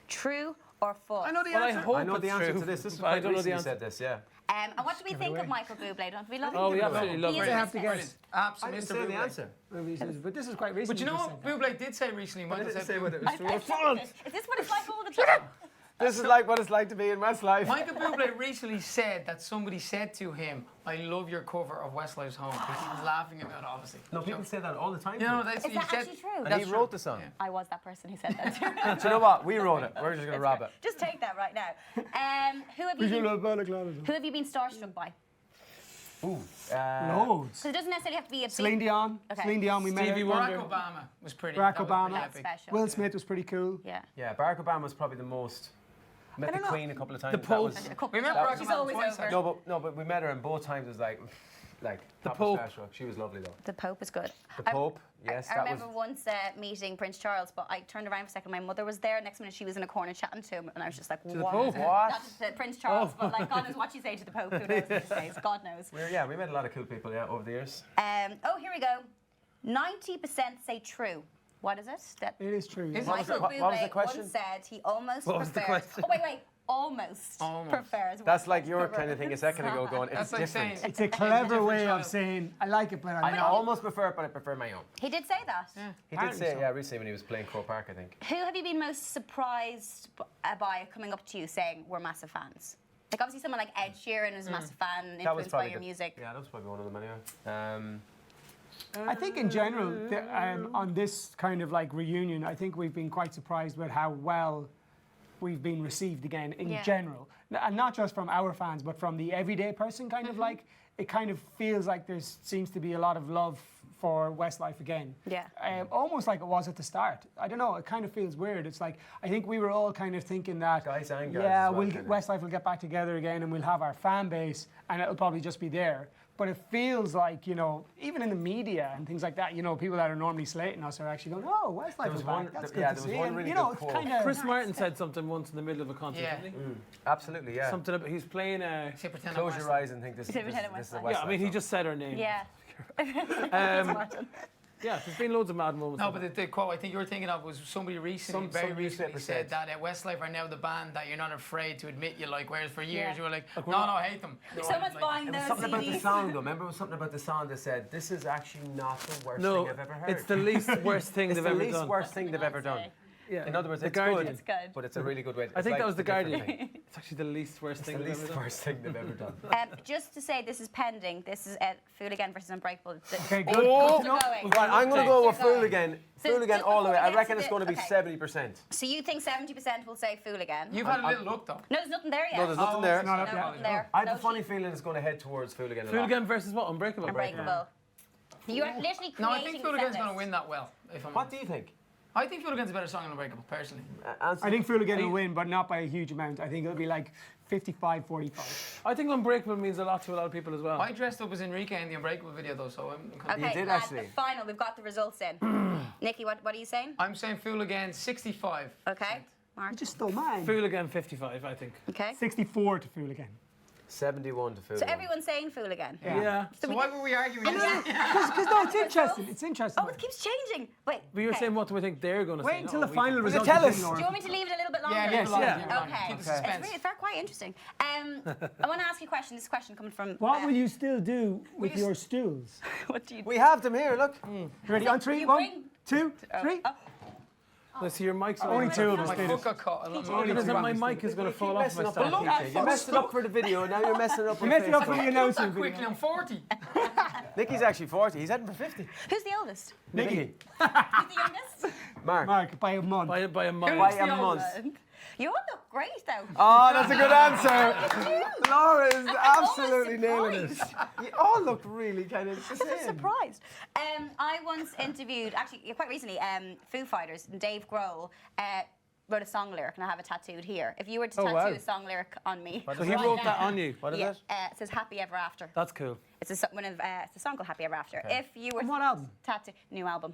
True or false? I know the Well, I answer. hope I know it's the answer true, to this. This is but I quite don't know the recently answer. said this, yeah. And what do we think of Michael Bublé? Don't we love him? Oh, we absolutely love He it. is They have to listening. guess. Absolutely, I didn't Mr. say the Bublé. answer. But this is quite recent. But you know what Bublé did say recently? I Michael didn't said say whether it I was true or checked false. it. Is this what it's like all the time? This is like what it's like to be in Westlife. Michael Bublé recently said that somebody said to him, "I love your cover of Westlife's Home." He was laughing about it, obviously. No, people say that all the time. You know, that's Is that actually true? And he wrote the song. I was that person who said that. Do you know what? We wrote it. We're just going to rob it. Just take that right now. Who have you been starstruck by? Ooh. Loads. So it doesn't necessarily have to be a big... Celine Dion. Okay. Celine Dion, we met Stevie her. Wonder. Barack Obama was pretty. Barack that was Obama. pretty That's epic. special. Will Smith was pretty cool. Yeah. Yeah, Barack Obama was probably the most. Met the Queen a couple of times. The Pope. We met That Barack was- Obama always twice. over. actually. No, but we met her and both times it was like The top Pope. starstruck. She was lovely though. The Pope is good. The Pope, yes, I that remember was. once meeting Prince Charles, but I turned around for a second. My mother was there. Next minute, she was in a corner chatting to him, and I was just like, the what? Pope? What? Not just Prince Charles, but like, God knows what you say to the Pope. Who knows these days? God knows. We met a lot of cool people, yeah, over the years. Oh, here we go. 90% say true. What is it? That It is true. Is it? Michael what was the Bublé question? once said he almost What was the prefers... question? Oh, wait. Almost prefers... That's Westlife like your cover. kind of thing a second ago going, it's That's like different. saying- It's a clever different way of child. saying, I like it, but I I almost prefer it, but I prefer my own. He did say that. He did say it, yeah, recently when he was playing Croke Park, I think. Who have you been most surprised by coming up to you saying we're massive fans? Like obviously someone like Ed Sheeran is a massive fan, That was influenced by probably your music. Yeah, that was probably one of them anyway. I think in general, on this kind of like reunion, I think we've been quite surprised with how well we've been received again in Yeah. general. And not just from our fans, but from the everyday person kind of like, it kind of feels like there seems to be a lot of love for Westlife again. Yeah. Almost like it was at the start. I don't know, it kind of feels weird. It's like, I think we were all kind of thinking that, Guys and girls yeah, as well, we'll Westlife will get back together again and we'll have our fan base and it'll probably just be there. But it feels like, you know, even in the media and things like that, you know, people that are normally slating us are actually going, oh, Westlife is back. That's good to there see. was one And, really you know, good it's quote. kind of... Chris Martin said something once in the middle of a concert, Yeah. didn't he? Absolutely, yeah. Something about he's playing Say pretend I'm Close your Westlife. eyes and think this is a Pretend I'm Westlife. Yeah, I mean, he song. just said her name. Yeah. Yeah, there's been loads of mad moments. No, like but that. the quote I think you were thinking of was somebody recently, Some very newspaper recently said said. that Westlife are now the band that you're not afraid to admit you like, whereas for years Yeah. you were like, Like, no, we're no, not- I hate them. No, Someone's like, buying It was those something about the CDs. song though. Remember, it was something about the song that said, this is actually not the worst No, thing I've ever heard. it's the least worst thing It's they've the ever least done. worst thing they've ever I'd done. say. Yeah. In other words, The it's Guardian. good, It's good. but it's a really good way. I think that was the different Guardian. thing. It's actually the least worst It's thing the they've least ever done. worst thing they've ever done. Just to say, this is pending. This is Fool Again versus Unbreakable. Okay, good. Oh! Good to know. Right, I'm going to go with Still going. Fool Again. So Fool Again just all the way. before we I get reckon to it's the- going to be okay. 70%. So you think 70% will say Fool Again? You've had a little look though. No, there's nothing there yet. No, there's nothing there. Not No, up yet. nothing there. I have No a funny sheet. feeling it's going to head towards Fool Again a Fool lot. Again versus what? Unbreakable. Unbreakable. You are literally creating No, I think Fool Again's the going to win that well. If I'm What do you think? I think Fool Again's a better song than Unbreakable, personally. Answer. I think Fool Again will win, but not by a huge amount. I think it'll be like 55-45. I think Unbreakable means a lot to a lot of people as well. I dressed up as Enrique in the Unbreakable video though, so I'm kind of... Okay, did lads, actually. the final. We've got the results in. Nikki, what are you saying? I'm saying Fool Again 65. Okay. Mark. You just stole mine. Fool Again 55, I think. Okay. 64 to Fool Again. 71 to Fool So Again. everyone's saying Fool Again. Yeah. So why were we arguing? Because no, it's interesting. It's interesting. Oh, it keeps changing. Wait. But you're okay. saying what do we think they're going to say? Wait until No, the we final think- results. tell are us. in, Laura. Do you want me to leave it a little bit longer? Yeah, Yes, keep it yeah. alive, keep it alive. Okay. Keep the It's suspense. really, they're quite interesting. I want to ask you a question. This question coming from... What will you still do with just- your stools? What do you... We have them here, look. Ready? On three. You 1, bring- 2, 3. Let's see your mic's Only on. two of us My did foot it. got caught. Only two My of us mic did it. is going to Keep fall off messing my up on stand. PJ. You messed it up for the video, now you're messing it up You on messed it up for Facebook. the Not announcement that quickly, video. I'm 40. Nicky's actually 40. He's heading for 50. Who's the oldest? Nicky. Who's the youngest? Mark. Mark, by a month. By a By month. a month. You all look great, though. Oh, that's a good answer. Laura is almost absolutely nailing it. surprised. You all look really kind of the I'm same. surprised. I once interviewed, actually quite recently, Foo Fighters, and Dave Grohl wrote a song lyric, and I have it tattooed here. If you were to Oh, tattoo wow. a song lyric on me, So he wrote that on you. What is yeah, it? it says "Happy Ever After." That's cool. It's a song called "Happy Ever After." Okay. If you were On what album? tattoo new album,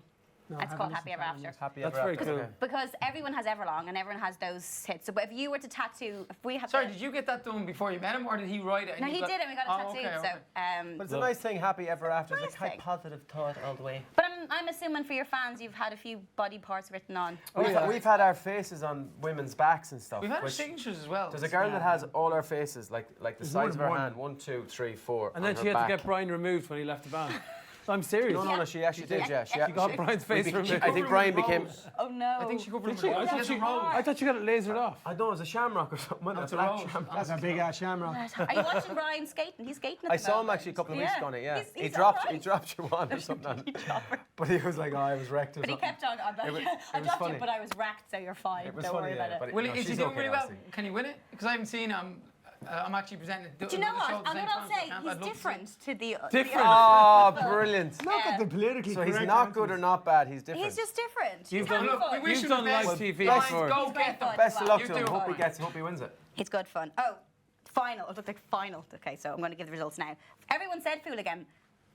No, it's I called haven't "Happy Ever listened to After." Happy That's ever very after. cool. Okay. Because everyone has Everlong and everyone has those hits. So, but if you were to tattoo, if we had Sorry, to, did you get that done before you met him, or did he write it? and no, you he got- did, and we got it Oh, tattooed. okay, okay. But it's a nice thing, happy ever after. It's Nice like high thing. positive thought all the way. But I'm assuming for your fans, you've had a few body parts written on. We've had our faces on women's backs and stuff. We've had our which- signatures as well. There's a girl that has all our faces, like the There's size of more her than hand, 1, 2, 3, 4. And then on she her had to back. get Brian removed when he left the band. I'm serious. No, she actually did, yeah. She got Brian's face from it. I think Brian became... Oh no. I think she covered Did she? I thought you got it lasered off. I know, it was a shamrock or something. That's a a rose. shamrock. That's a big ass shamrock. Are you watching Brian skating? He's skating at I the saw him moment. actually a couple of weeks ago on it, yeah. He's He alright. dropped you one or something on it. But he was like, oh, I was wrecked or But he something. kept on. I'm like, I was dropped funny. you, but I was racked, so you're fine. It was Don't funny, worry yeah, about but it. Well, no, is she's he doing okay, really well? obviously. Can he win it? Because I haven't seen him. I'm actually presenting. Do you know what? And what I'll say, he's different to the. Different? Oh, brilliant. Look at the politically So he's correct not answers. good or not bad, he's different. He's just different. You've He's done- having Look, fun. we wish You've him done the best. live TV Brian, before. go He's get them. great Best of luck You to him. do Hope he fine. hope he wins it. It's good fun. Oh, final. It looked like final. Okay, so I'm going to give the results now. Everyone said fool again.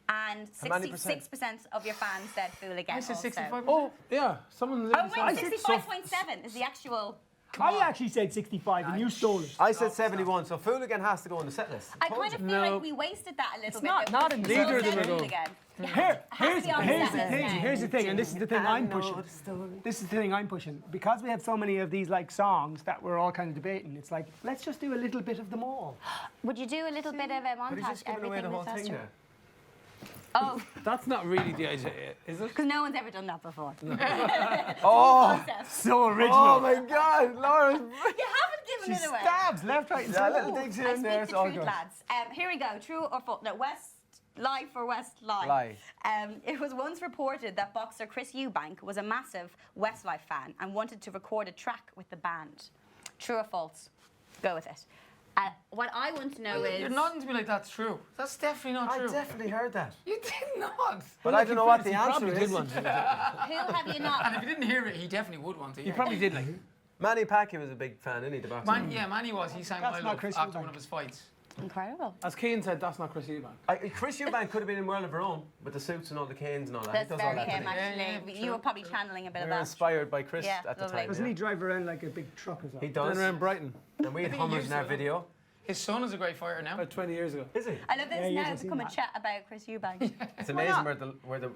And How many percent? 66% of your fans said fool again. I said also. 65%. Oh, yeah. Someone Oh, wait, said 65.7 is the actual. I actually said 65 and you stole it. I said 71, so Fooligan has to go on the set list. I kind of feel No. like we wasted that a little bit. not- not in because neither we of them said are fool going. again. Here's be on the the set thing. list now. Here's the thing, and this is the thing I'm pushing. This is the thing I'm pushing. Because we have so many of these like songs that we're all kind of debating. It's like let's just do a little bit of them all. Would you do a little bit of a But he's montage? just giving away the Everything whole this thing has to- there. Oh, That's not really the idea, is it? because no one's ever done that before. Oh, So original. oh my God, Laura. You haven't given She it away. stabs left, right, and Yeah, centre. little digs here I and there, speak it's the all truth, good. lads. Here we go. True or false? No, Westlife or Westlife. Lie. It was once reported that boxer Chris Eubank was a massive Westlife fan and wanted to record a track with the band. True or false? Go with it. What I want to know is... You're nodding to me like that's true. That's definitely not I true. definitely heard that. You did not. But I don't know what the He answer probably is. did one. Who have you And not... if you didn't hear it, he definitely would want to. He Yeah. probably did, like. Manny Pacquiao was a big fan, isn't he, the boxer? Manny was. He sang That's My not Love Chris after Eubank. one of his fights. Incredible. As Keane said, that's not Chris Eubank. Chris Eubank could have been in World of Her Own with the suits and all the canes and all that. That's he does all very that. him, doesn't he? actually. Yeah, You true, were probably channeling a bit We of were that. inspired by Chris Yeah, at the lovely. time. Doesn't yeah. he drive around like a big truck or something? He Then does. around Brighton, And we had I think he Hummers used in our to, video. His son is a great fighter now. about 20 years ago. Is he? I love this Yeah, he now. is, Become a I've seen chat about Chris Eubank. It's amazing where the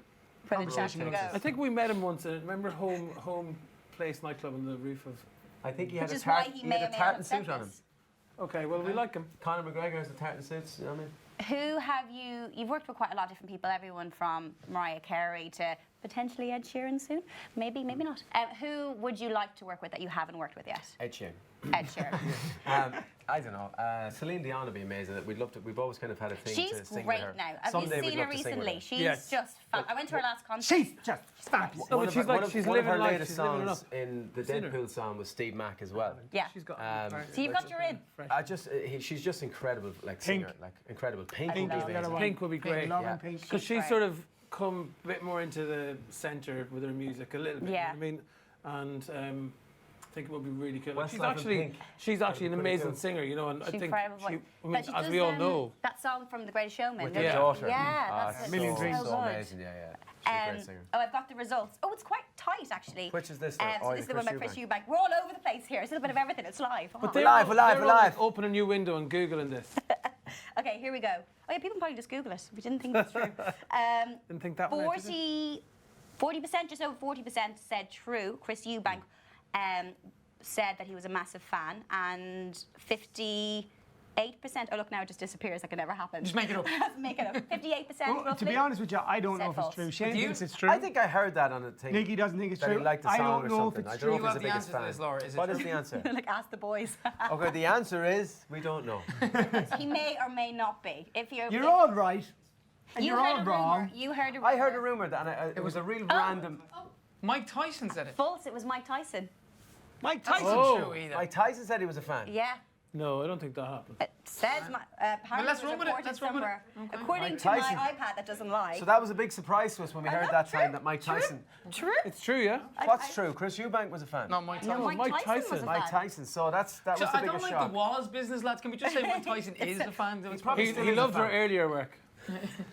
For the chat to takes go. us. I think we met him once. Remember Home Place nightclub on the roof of. I think he had Which a is why tartan. he He may had or a may not tartan have said suit on him. this. Okay, well we like him. Conor McGregor has the tartan suits. You know what I mean? Who have you... You've worked with quite a lot of different people, everyone from Mariah Carey to potentially Ed Sheeran soon. Maybe, maybe not. Who would you like to work with that you haven't worked with yet? Ed Sheeran. Ed Sheeran. I don't know. Celine Dion would be amazing. We'd love to. We've always kind of had a thing She's to sing great with her. now. Have Someday you we'd seen her love to sing with recently? her. She's Yes. just fun. I went to her last concert. She's just fabulous. No, One but of she's her- like one of- she's one of living her life. latest She's living it songs up. in the Seen her. Deadpool song was Steve Mack as well. Yeah. She's got. So you've got your in. She's just incredible, like Pink. singer, like incredible. Pink Pink would is be the other amazing. one. Pink would be great. Love Yeah. and Pink. Because She's she's great. sort of come a bit more into the centre with her music a little bit. Yeah. You know what I mean, and I think it would be really cool. Westlife She's and actually Pink. she's actually an That'd be pretty amazing cool. singer, you know, and I She's think incredible she, voice. I mean, But she as does, we all know, that song from The Greatest Showman. With don't her you? daughter. Yeah, that's Million so, Dreams. so So good. amazing, yeah. She's a great singer. Oh, I've got the results. Oh, it's quite tight, actually. Which is this? So Oh, this is the one by Chris Eubank. We're all over the place here. It's a little bit of everything. It's live. but Oh. they're live, all- we're live, they're we're all, live. like, open a new window and googling this. Okay, here we go. Oh yeah, people can probably just Google it. We didn't think that's true. Didn't think that one out, did they? 40%, just over 40% said true. Chris Eubank said that he was a massive fan, and 58%. Oh look, now it just disappears like it never happened. Just make it up. Make it up. 58%. Well, to roughly. be honest with you, I don't Said know if it's false. true. Shane Do you? thinks it's true. I think I heard that on a thing. Nicky doesn't think it's that true. he liked the I song don't or know if something. it's I true. don't You know if have he's the the biggest answer to fan. this, Laura. Is it What true? is the answer? Like ask the boys. Okay, the answer is we don't know. He may or may not be. If you're, You're all right, and you you're heard all a wrong. rumor. You heard a rumor. I heard a rumor that it was a real random. Mike Tyson said it. False. It was Mike Tyson. Mike That's Tyson. not Oh. true either. Mike Tyson said he was a fan. Yeah. No, I don't think that happened. It says apparently let's it was run with it, reported let's run with it. somewhere. Okay. According Mike to my Tyson. iPad, that doesn't lie. So that was a big surprise to us when we heard that that true? time that Mike Tyson. True. It's true, yeah. What's true? Chris Eubank was a fan. Not Mike No, Tyson. Mike Mike Tyson was Tyson. a Mike fan. Tyson. So that was So the I biggest don't like shock. the was business, lads. Can we just say Mike Tyson is a fan? probably He, still he is a loved her fan. earlier work.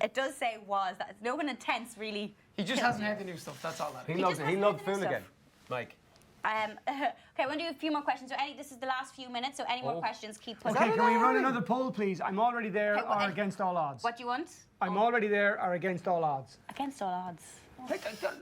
It does say was. That no one intense really. He just hasn't heard the new stuff. That's all that He is. loved just it. He hasn't loved heard the new Fooligan. stuff. Mike. Okay, I want to do a few more questions. So this is the last few minutes. So any more questions, keep putting. Okay, can we run another poll, please? I'm already there Okay, well, or against all odds. What do you want? I'm already there or against all odds. Against all odds.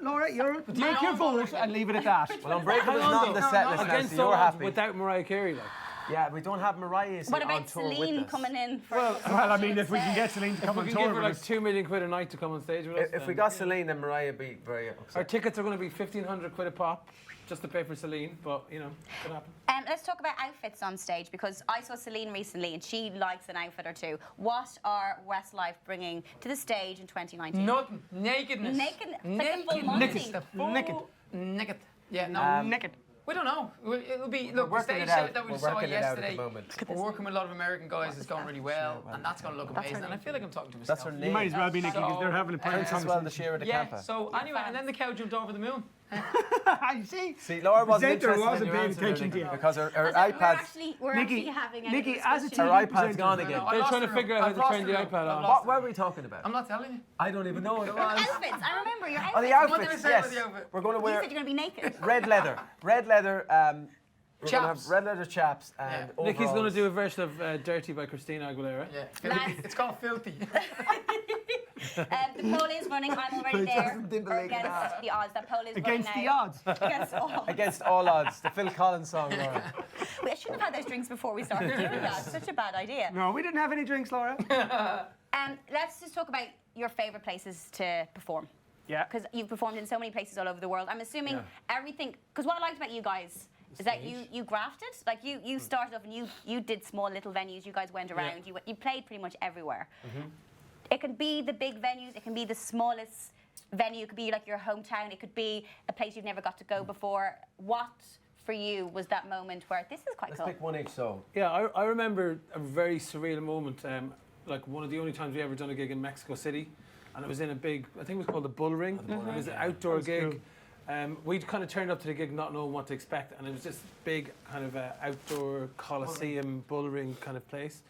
Laura, make your know vote and leave it at that. Well, Unbreakable is Hang on, not on the though. set list now, Against so you're all odds happy. without Mariah Carey, like. Yeah, we don't have Mariah What on about tour with Celine us. coming in for Well, I mean, if we can get Celine to come We on can tour give her with like us. £2 million a night to come on stage with us. If we got Celine, then Mariah would be very upset. Our tickets are going to be £1,500 a pop, just to pay for Celine, but you know, it could happen. Let's talk about outfits on stage, because I saw Celine recently and she likes an outfit or two. What are Westlife bringing to the stage in 2019? Nothing. Nakedness. Naked. It's like the full Monty. Naked. Yeah, no. Naked. We don't know. It'll be, We're look, the working stage it out. set that we We're saw working it out at the yesterday, moment. we're working with a lot of American guys. It's going really well, and that's going to look amazing. And I feel like I'm talking to myself. That's her You name. might as well be Nicky because they're having a private Princess well the conversation. Sheeran de Yeah, Campa. so anyway, and then the cow jumped over the moon. You see? See, Laura wasn't presenter interested wasn't in your paying answer, attention Nikki, to you. because her We're iPad's... actually having a Nikki, as a discussion. Her TV iPad's presenter. gone again. I They're lost trying to her. figure out how I've to lost turn the her. iPad I've on. lost What her. were we talking about? I'm not telling you. I don't even know what it was. Outfits. I remember your outfits. Oh, the What did I outfits, say yes. about the outfit? We're going to You wear said you're going to be naked. red leather. Red leather... we're going to have Chaps. red leather chaps and Yeah. Nikki's going to overalls. do a version of Dirty by Christina Aguilera. Yeah, Lads. it's called filthy. The poll is running. I'm already there. didn't Or believe against that. the odds. That poll is Against running the now. odds. Against all. Against all odds. The Phil Collins song, Laura. Wait, I shouldn't have had those drinks before we started doing that. Such a bad idea. No, we didn't have any drinks, Laura. Let's just talk about your favourite places to perform. Yeah. Because you've performed in so many places all over the world. I'm assuming everything. Because what I liked about you guys is that you grafted. Like you started off and you did small little venues. You guys went around. You played pretty much everywhere. It can be the big venues. It can be the smallest venue. It could be like your hometown. It could be a place you've never got to go before. What for you was that moment where this is quite Let's cool? pick one each, so. Yeah, I remember a very surreal moment, like one of the only times we ever done a gig in Mexico City, and it was in a big, I think it was called the Bull Ring. It was an outdoor gig. We'd kind of turned up to the gig not knowing what to expect, and it was this big kind of outdoor Coliseum Bull Ring kind of place.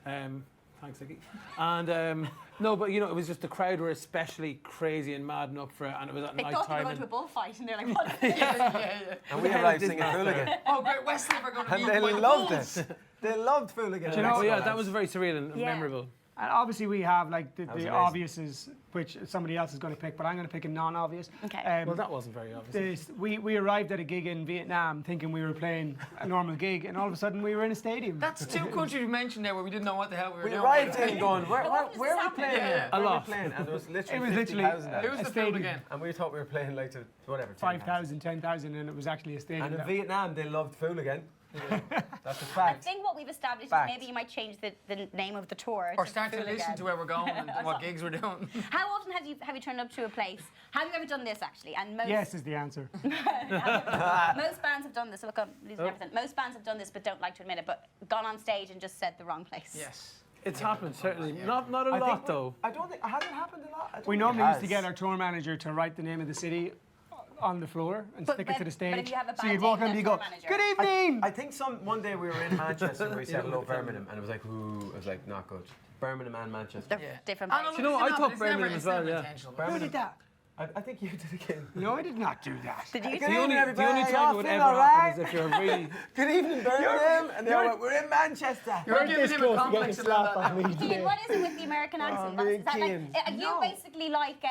Thanks, Nicky. And no, but you know, it was just the crowd were especially crazy and mad and up for it, and it was at They night thought they were time. going to a bullfight, and they're like, "What?" yeah. And we arrived singing Fooligan. Oh, great, Westlife are going to And be they by the loved bulls. it. They loved Fooligan. Do you know- Oh yeah, that was very surreal and Yeah. memorable. And obviously we have like was the amazing. obvious is, which somebody else is going to pick, but I'm going to pick a non-obvious. Okay. Well, that wasn't very obvious. We arrived at a gig in Vietnam thinking we were playing a normal gig, and all of a sudden we were in a stadium. That's two countries we mentioned there where we didn't know what the hell we were We doing. arrived in going, where are we happening? playing? Yeah. Where A are we lot. playing? And there was literally It was literally 50,000 It there. was a the field stadium. again. And we thought we were playing like to whatever, 5,000, 10,000, and it was actually a stadium. And in that- Vietnam, they loved Fooligan. That's a I fact. think what we've established Fact. is maybe you might change the name of the tour. Or start to Fooligan. listen to where we're going and what gigs we're doing. How often have you turned up to a place? Have you ever done this actually? And most Yes is the answer. most bands have done this. Look, I'm losing everything. Most bands have done this, but don't like to admit it. But gone on stage and just said the wrong place. Yes. It's happened certainly, not a I think lot though. I don't think, has it happened a lot? I don't We think normally it used to has. get our tour manager to write the name of the city on the floor and stick it to the stage. But if you have a so bad you'd day walk with in and that you go, tour manager. "Good evening." I think one day we were in Manchester and we said hello Birmingham and it was like, ooh, it was like not good. Birmingham and Manchester. They're Yeah. different I places. don't You know, I it's thought not- it's Birmingham never- as it's well, never yeah. intentional. Who did that? I think you did again. No, I did not do that. Did you? Good The evening, only everybody. time it would Feel ever alright? happen is if you're really. Good evening, Birmingham. And they were like, we're in Manchester. You're giving him a complex of that. Keane, what is it with the American accent? me Is that and like, Keane. are you basically like,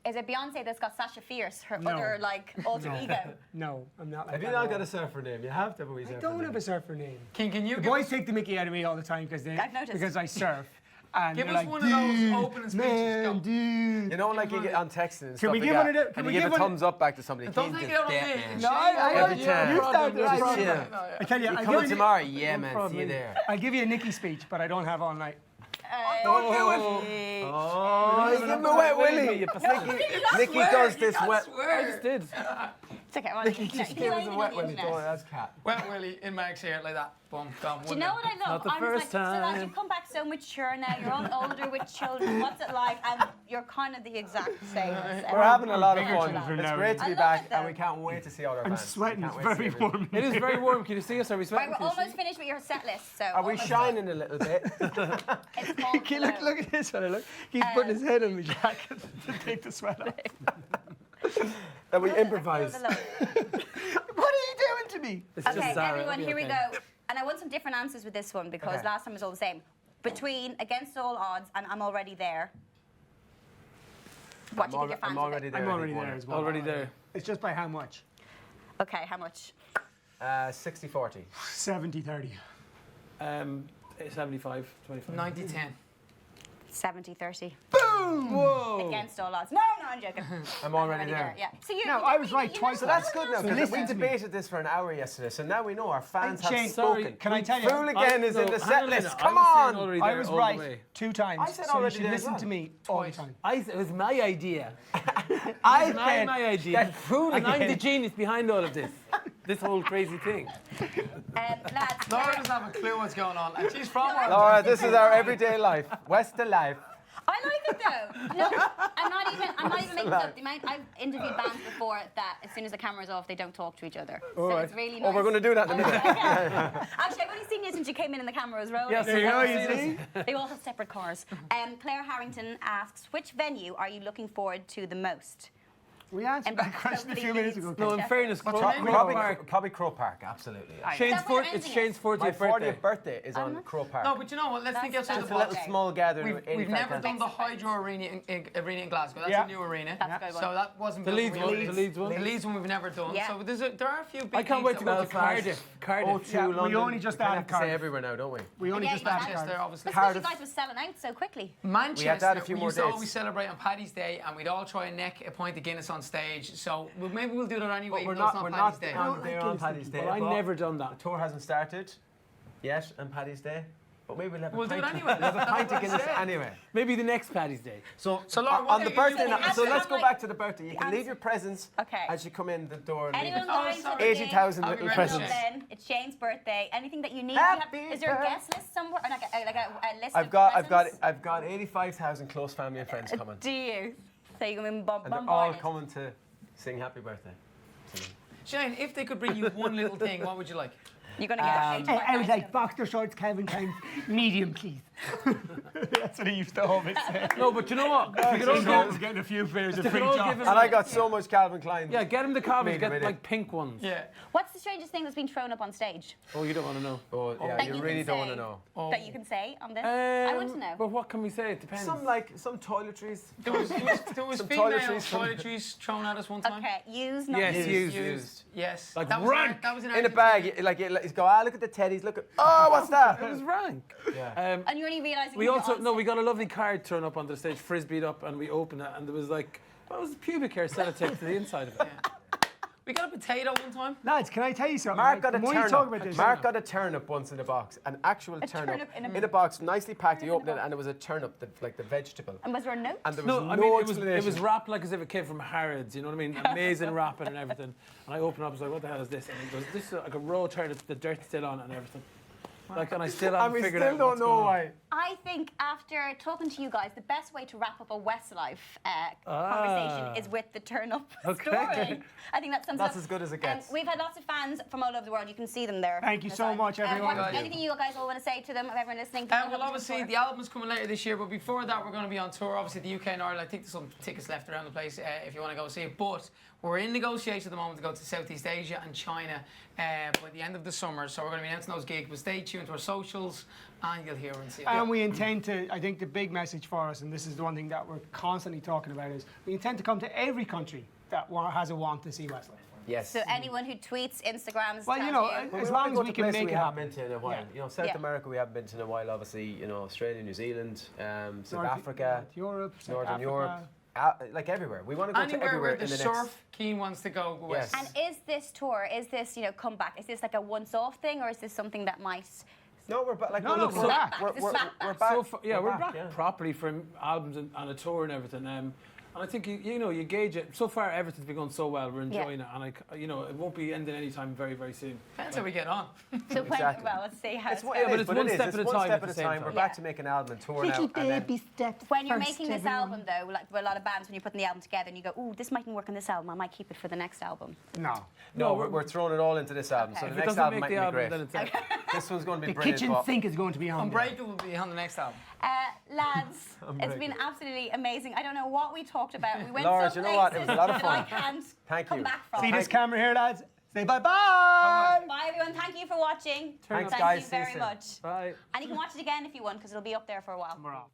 is it Beyonce that's got Sasha Fierce, her No. other like alter ego? No, I'm not like Have you that not at got all. a surfer name? You have to have a wee I surfer don't name. have a surfer name. Can you The give boys us, take the mickey out of me all the time because I've noticed. I surf. And give they're us like, one of those "Dude, opening speeches? man, Go. dude." You know, like you get on text and Can stuff we like give that, one of the- and can you we give give a one- thumbs up back to somebody. Don't Keane's take just it on me. dead, man. No, I Every you time. started. Just I chill. tell you, You I'll coming give you, tomorrow? Yeah, man. See you there. I'll give you a Nickys Speech, but I don't have all night. Don't do it. Oh, give him a wet willy. Nicky does this wet. I just did. It's okay. I'm Nicky just gave us a wet willy. internet. Oh, that's cat. Wet Willie in Mark's hair like that. Boom, gone. Do you know what I love? Not the I'm first just like, so lads, time. you've come back so mature now. You're all older with children. What's it like? And you're kind of the exact same. as We're having a lot of bigger fun. children It's now. great to I be love back, it, though. and we can't wait to see all our I'm fans. sweating. We It's can't wait to very see everyone. warm. It is very warm. Can you see us? Are we Right, sweating? we're Can you see? almost finished with your set list. So Are we almost shining a little bit? done. It's called Okay, look at this fella. Look, he's putting his head on my jacket to take the sweat off. That we improvise. Feel the love. What are you doing to me? It's Okay, just Zara. everyone, It'll here be we okay. go. And I want some different answers with this one because Okay. last time was all the same. Between Against All Odds and I'm Already There. What do you think your fans I'm will already pick? there. I'm I already think, there one. as well. Already there. It's just by how much? Okay, how much? 60-40. 70-30. 75, 25. 90-10. 70-30. Boom! Whoa! Against all odds. No, I'm joking. I'm already there. Yeah. So you. No, you I was definitely- right you twice. know So that's good now, So because listen we to me. debated this for an hour yesterday, so now we know our fans have Shane, spoken. can I tell you? Fooligan is in the set list. Come I on! I was right 2 times. I said so you already should there as listen well. to me all the time. It was my idea. I It's said my idea. that Fooligan. And I'm the genius behind all of this. This whole crazy thing. Lads, Laura doesn't have a clue what's going on, and she's from where Laura, this is our everyday life. Westlife. I like it though. No, I'm not even making this up. The amount I've interviewed bands before that as soon as the camera's off, they don't talk to each other. So right. it's really nice. Oh, we're going to do that in a minute. Actually, I've only seen you since you came in and the camera was rolling. Yeah, so you see? They all have separate cars. Claire Harrington asks, which venue are you looking forward to the most? We answered And that question a few minutes ago. No, in fairness, What's her name? Probably Crow Park, absolutely. Shane's Is that what it's you're Shane's 40th My birthday. 40th birthday is on Crow Park. No, but you know what? Let's think outside That's the It's a box. little small gathering. We've, with we've never 85,000. done the Hydro Arena in Glasgow. That's Yeah. a new arena. That's a good one. So that wasn't The built Leeds in one. real The estate. Leeds one. The Leeds one we've never done. Yeah. So there are a few big I can't wait to go to Cardiff. Oh, Cardiff. to Yeah, we London. only just We added have to say Cardiff. everywhere now, don't we? We only Yeah, just you added have. Manchester, Cardiff. obviously. Especially you guys were selling out so quickly. Manchester, a few we more used to dates. always celebrate on Paddy's Day, and we'd all try and neck a pint of Guinness on stage. So maybe we'll do that anyway. But we're even though it's not Paddy's Day. on there on Paddy's Day. Well, I but never done The that. tour hasn't started yet on Paddy's Day. But maybe we'll have We'll a do pint. it anyway. We'll have a pint of That's what I Guinness said. anyway. Maybe the next Paddy's Day. So, Laura, what on are the you birthday doing? now, so Answer let's on, go like, back to the birthday. You can answer- leave your presents Okay. as you come in the door. And leave Anyone it. Oh, going to sorry. the gig? 80,000 I'll be little ready. presents. Then it's Shane's birthday. Anything that you need? Happy Is there a birthday. guest list somewhere, or like a list I've of got presents? 85,000 close family and friends coming, Do you? So you're going to be and they're all bombarded. coming to sing happy birthday to me. Shane, if they could bring you one little thing, what would you like? You're going to get I would like boxer shorts, Calvin Klein, medium, please. That's what he used to always say. No, but you know what? If you could all I was give, getting a few pairs of if you free could all jobs. give him, And I got so much Calvin Klein. yeah, get him the Calvins, Made get with it. like pink ones. Yeah. What's the strangest thing that's been thrown up on stage Oh, you don't want to know. Oh, yeah, That you you really can don't want say. to know. that you can say on this? I want to know. But what can we say? It depends. Some toiletries. There was Some female toiletries from- toiletries thrown at us one time. Okay, use, not Yes, use. used. Yes. Like that was rank. That was in In a Argentina. bag, like you go, look at the teddies, look at, oh, what's that? It was rank. Yeah. And you're only realising We you're also on no, we got a lovely card thrown up onto the stage, frisbeed up, and we opened it, and there was like, what was pubic hair sellotape to the inside of it? We got a potato one time. Lads, can I tell you something? Mark Like, got a the more you talk turnip. about this, Mark got a turnip once in a box, an actual turnip turnip in a- in a box, nicely packed. He opened it, and it was a turnip, like the vegetable. And was there a note? And there was No, no I mean it explanation. was wrapped like as if it came from Harrods. You know what I mean? Amazing wrapping and everything. And I opened up, I was like, "What the hell is this?" And it goes, "This is like a raw turnip, the dirt's still on it and everything." Like, and I still And haven't we figured still out don't what's know going on. why. I think after talking to you guys, the best way to wrap up a Westlife conversation is with the turn-up story. I think that sums That's up. as good as it gets. We've had lots of fans from all over the world. You can see them there. Thank you on the so side. much, everyone. Anything you guys all want to say to them, of everyone listening? Well, obviously, the album's coming later this year, but before that, we're going to be on tour. Obviously, the UK and Ireland. I think there's some tickets left around the place if you want to go see it. But we're in negotiation at the moment to go to Southeast Asia and China by the end of the summer. So we're going to be announcing those gigs. But stay tuned to our socials, and you'll hear and see. And we intend to, I think the big message for us, and this is the one thing that we're constantly talking about, is we intend to come to every country that has a want to see Westlife. Yes. So anyone who tweets, Instagrams, Well, you tells know, Well, as we long wanna as go we to can places make we it haven't happen. been to in a while. Yeah. You know, South Yeah. America we haven't been to in a while. Obviously, you know, Australia, New Zealand, South North- Africa, Europe, South Northern Africa. Europe, like everywhere. We want to go to Anywhere everywhere where the in the surf next. keen wants to go west. Yes. And is this tour, is this, comeback, is this like a once-off thing, or is this something that might... No, we're back. Like, No, look, no, we're we're back. back. We're, This we're, is back, we're back. back. We're back yeah. properly for albums and a tour and everything. And I think you gauge it. So far, everything's been going so well. We're enjoying it, and it won't be ending anytime very, very soon. Depends how we get on. So when, Exactly. well, let's see how It's it's one, going. but it's but one it is. step It's at a one time step at at the a same time. time. We're Yeah. back to make an album and tour now. And then, steps. When you're making this album, though, like with a lot of bands, when you're putting the album together and you go, ooh, this mightn't work on this album, I might keep it for the next album. No. no, we're throwing it all into this album. So Okay. the If it next doesn't album make might the be album, great. then it's out. This one's going to be The brilliant. kitchen but sink is going to be on there. Unbreakable will be on the next album. Lads, it's been absolutely amazing. I don't know what we talked about. We went Laura, some you know what? It places was a lot of that I fun. can't Thank come you. back from. See this Thank- camera here, lads? Say bye-bye. Bye, everyone. Thank you for watching. Thanks, Thank guys. you See you very soon. much. Bye. And you can watch it again if you want, because it'll be up there for a while. We're off.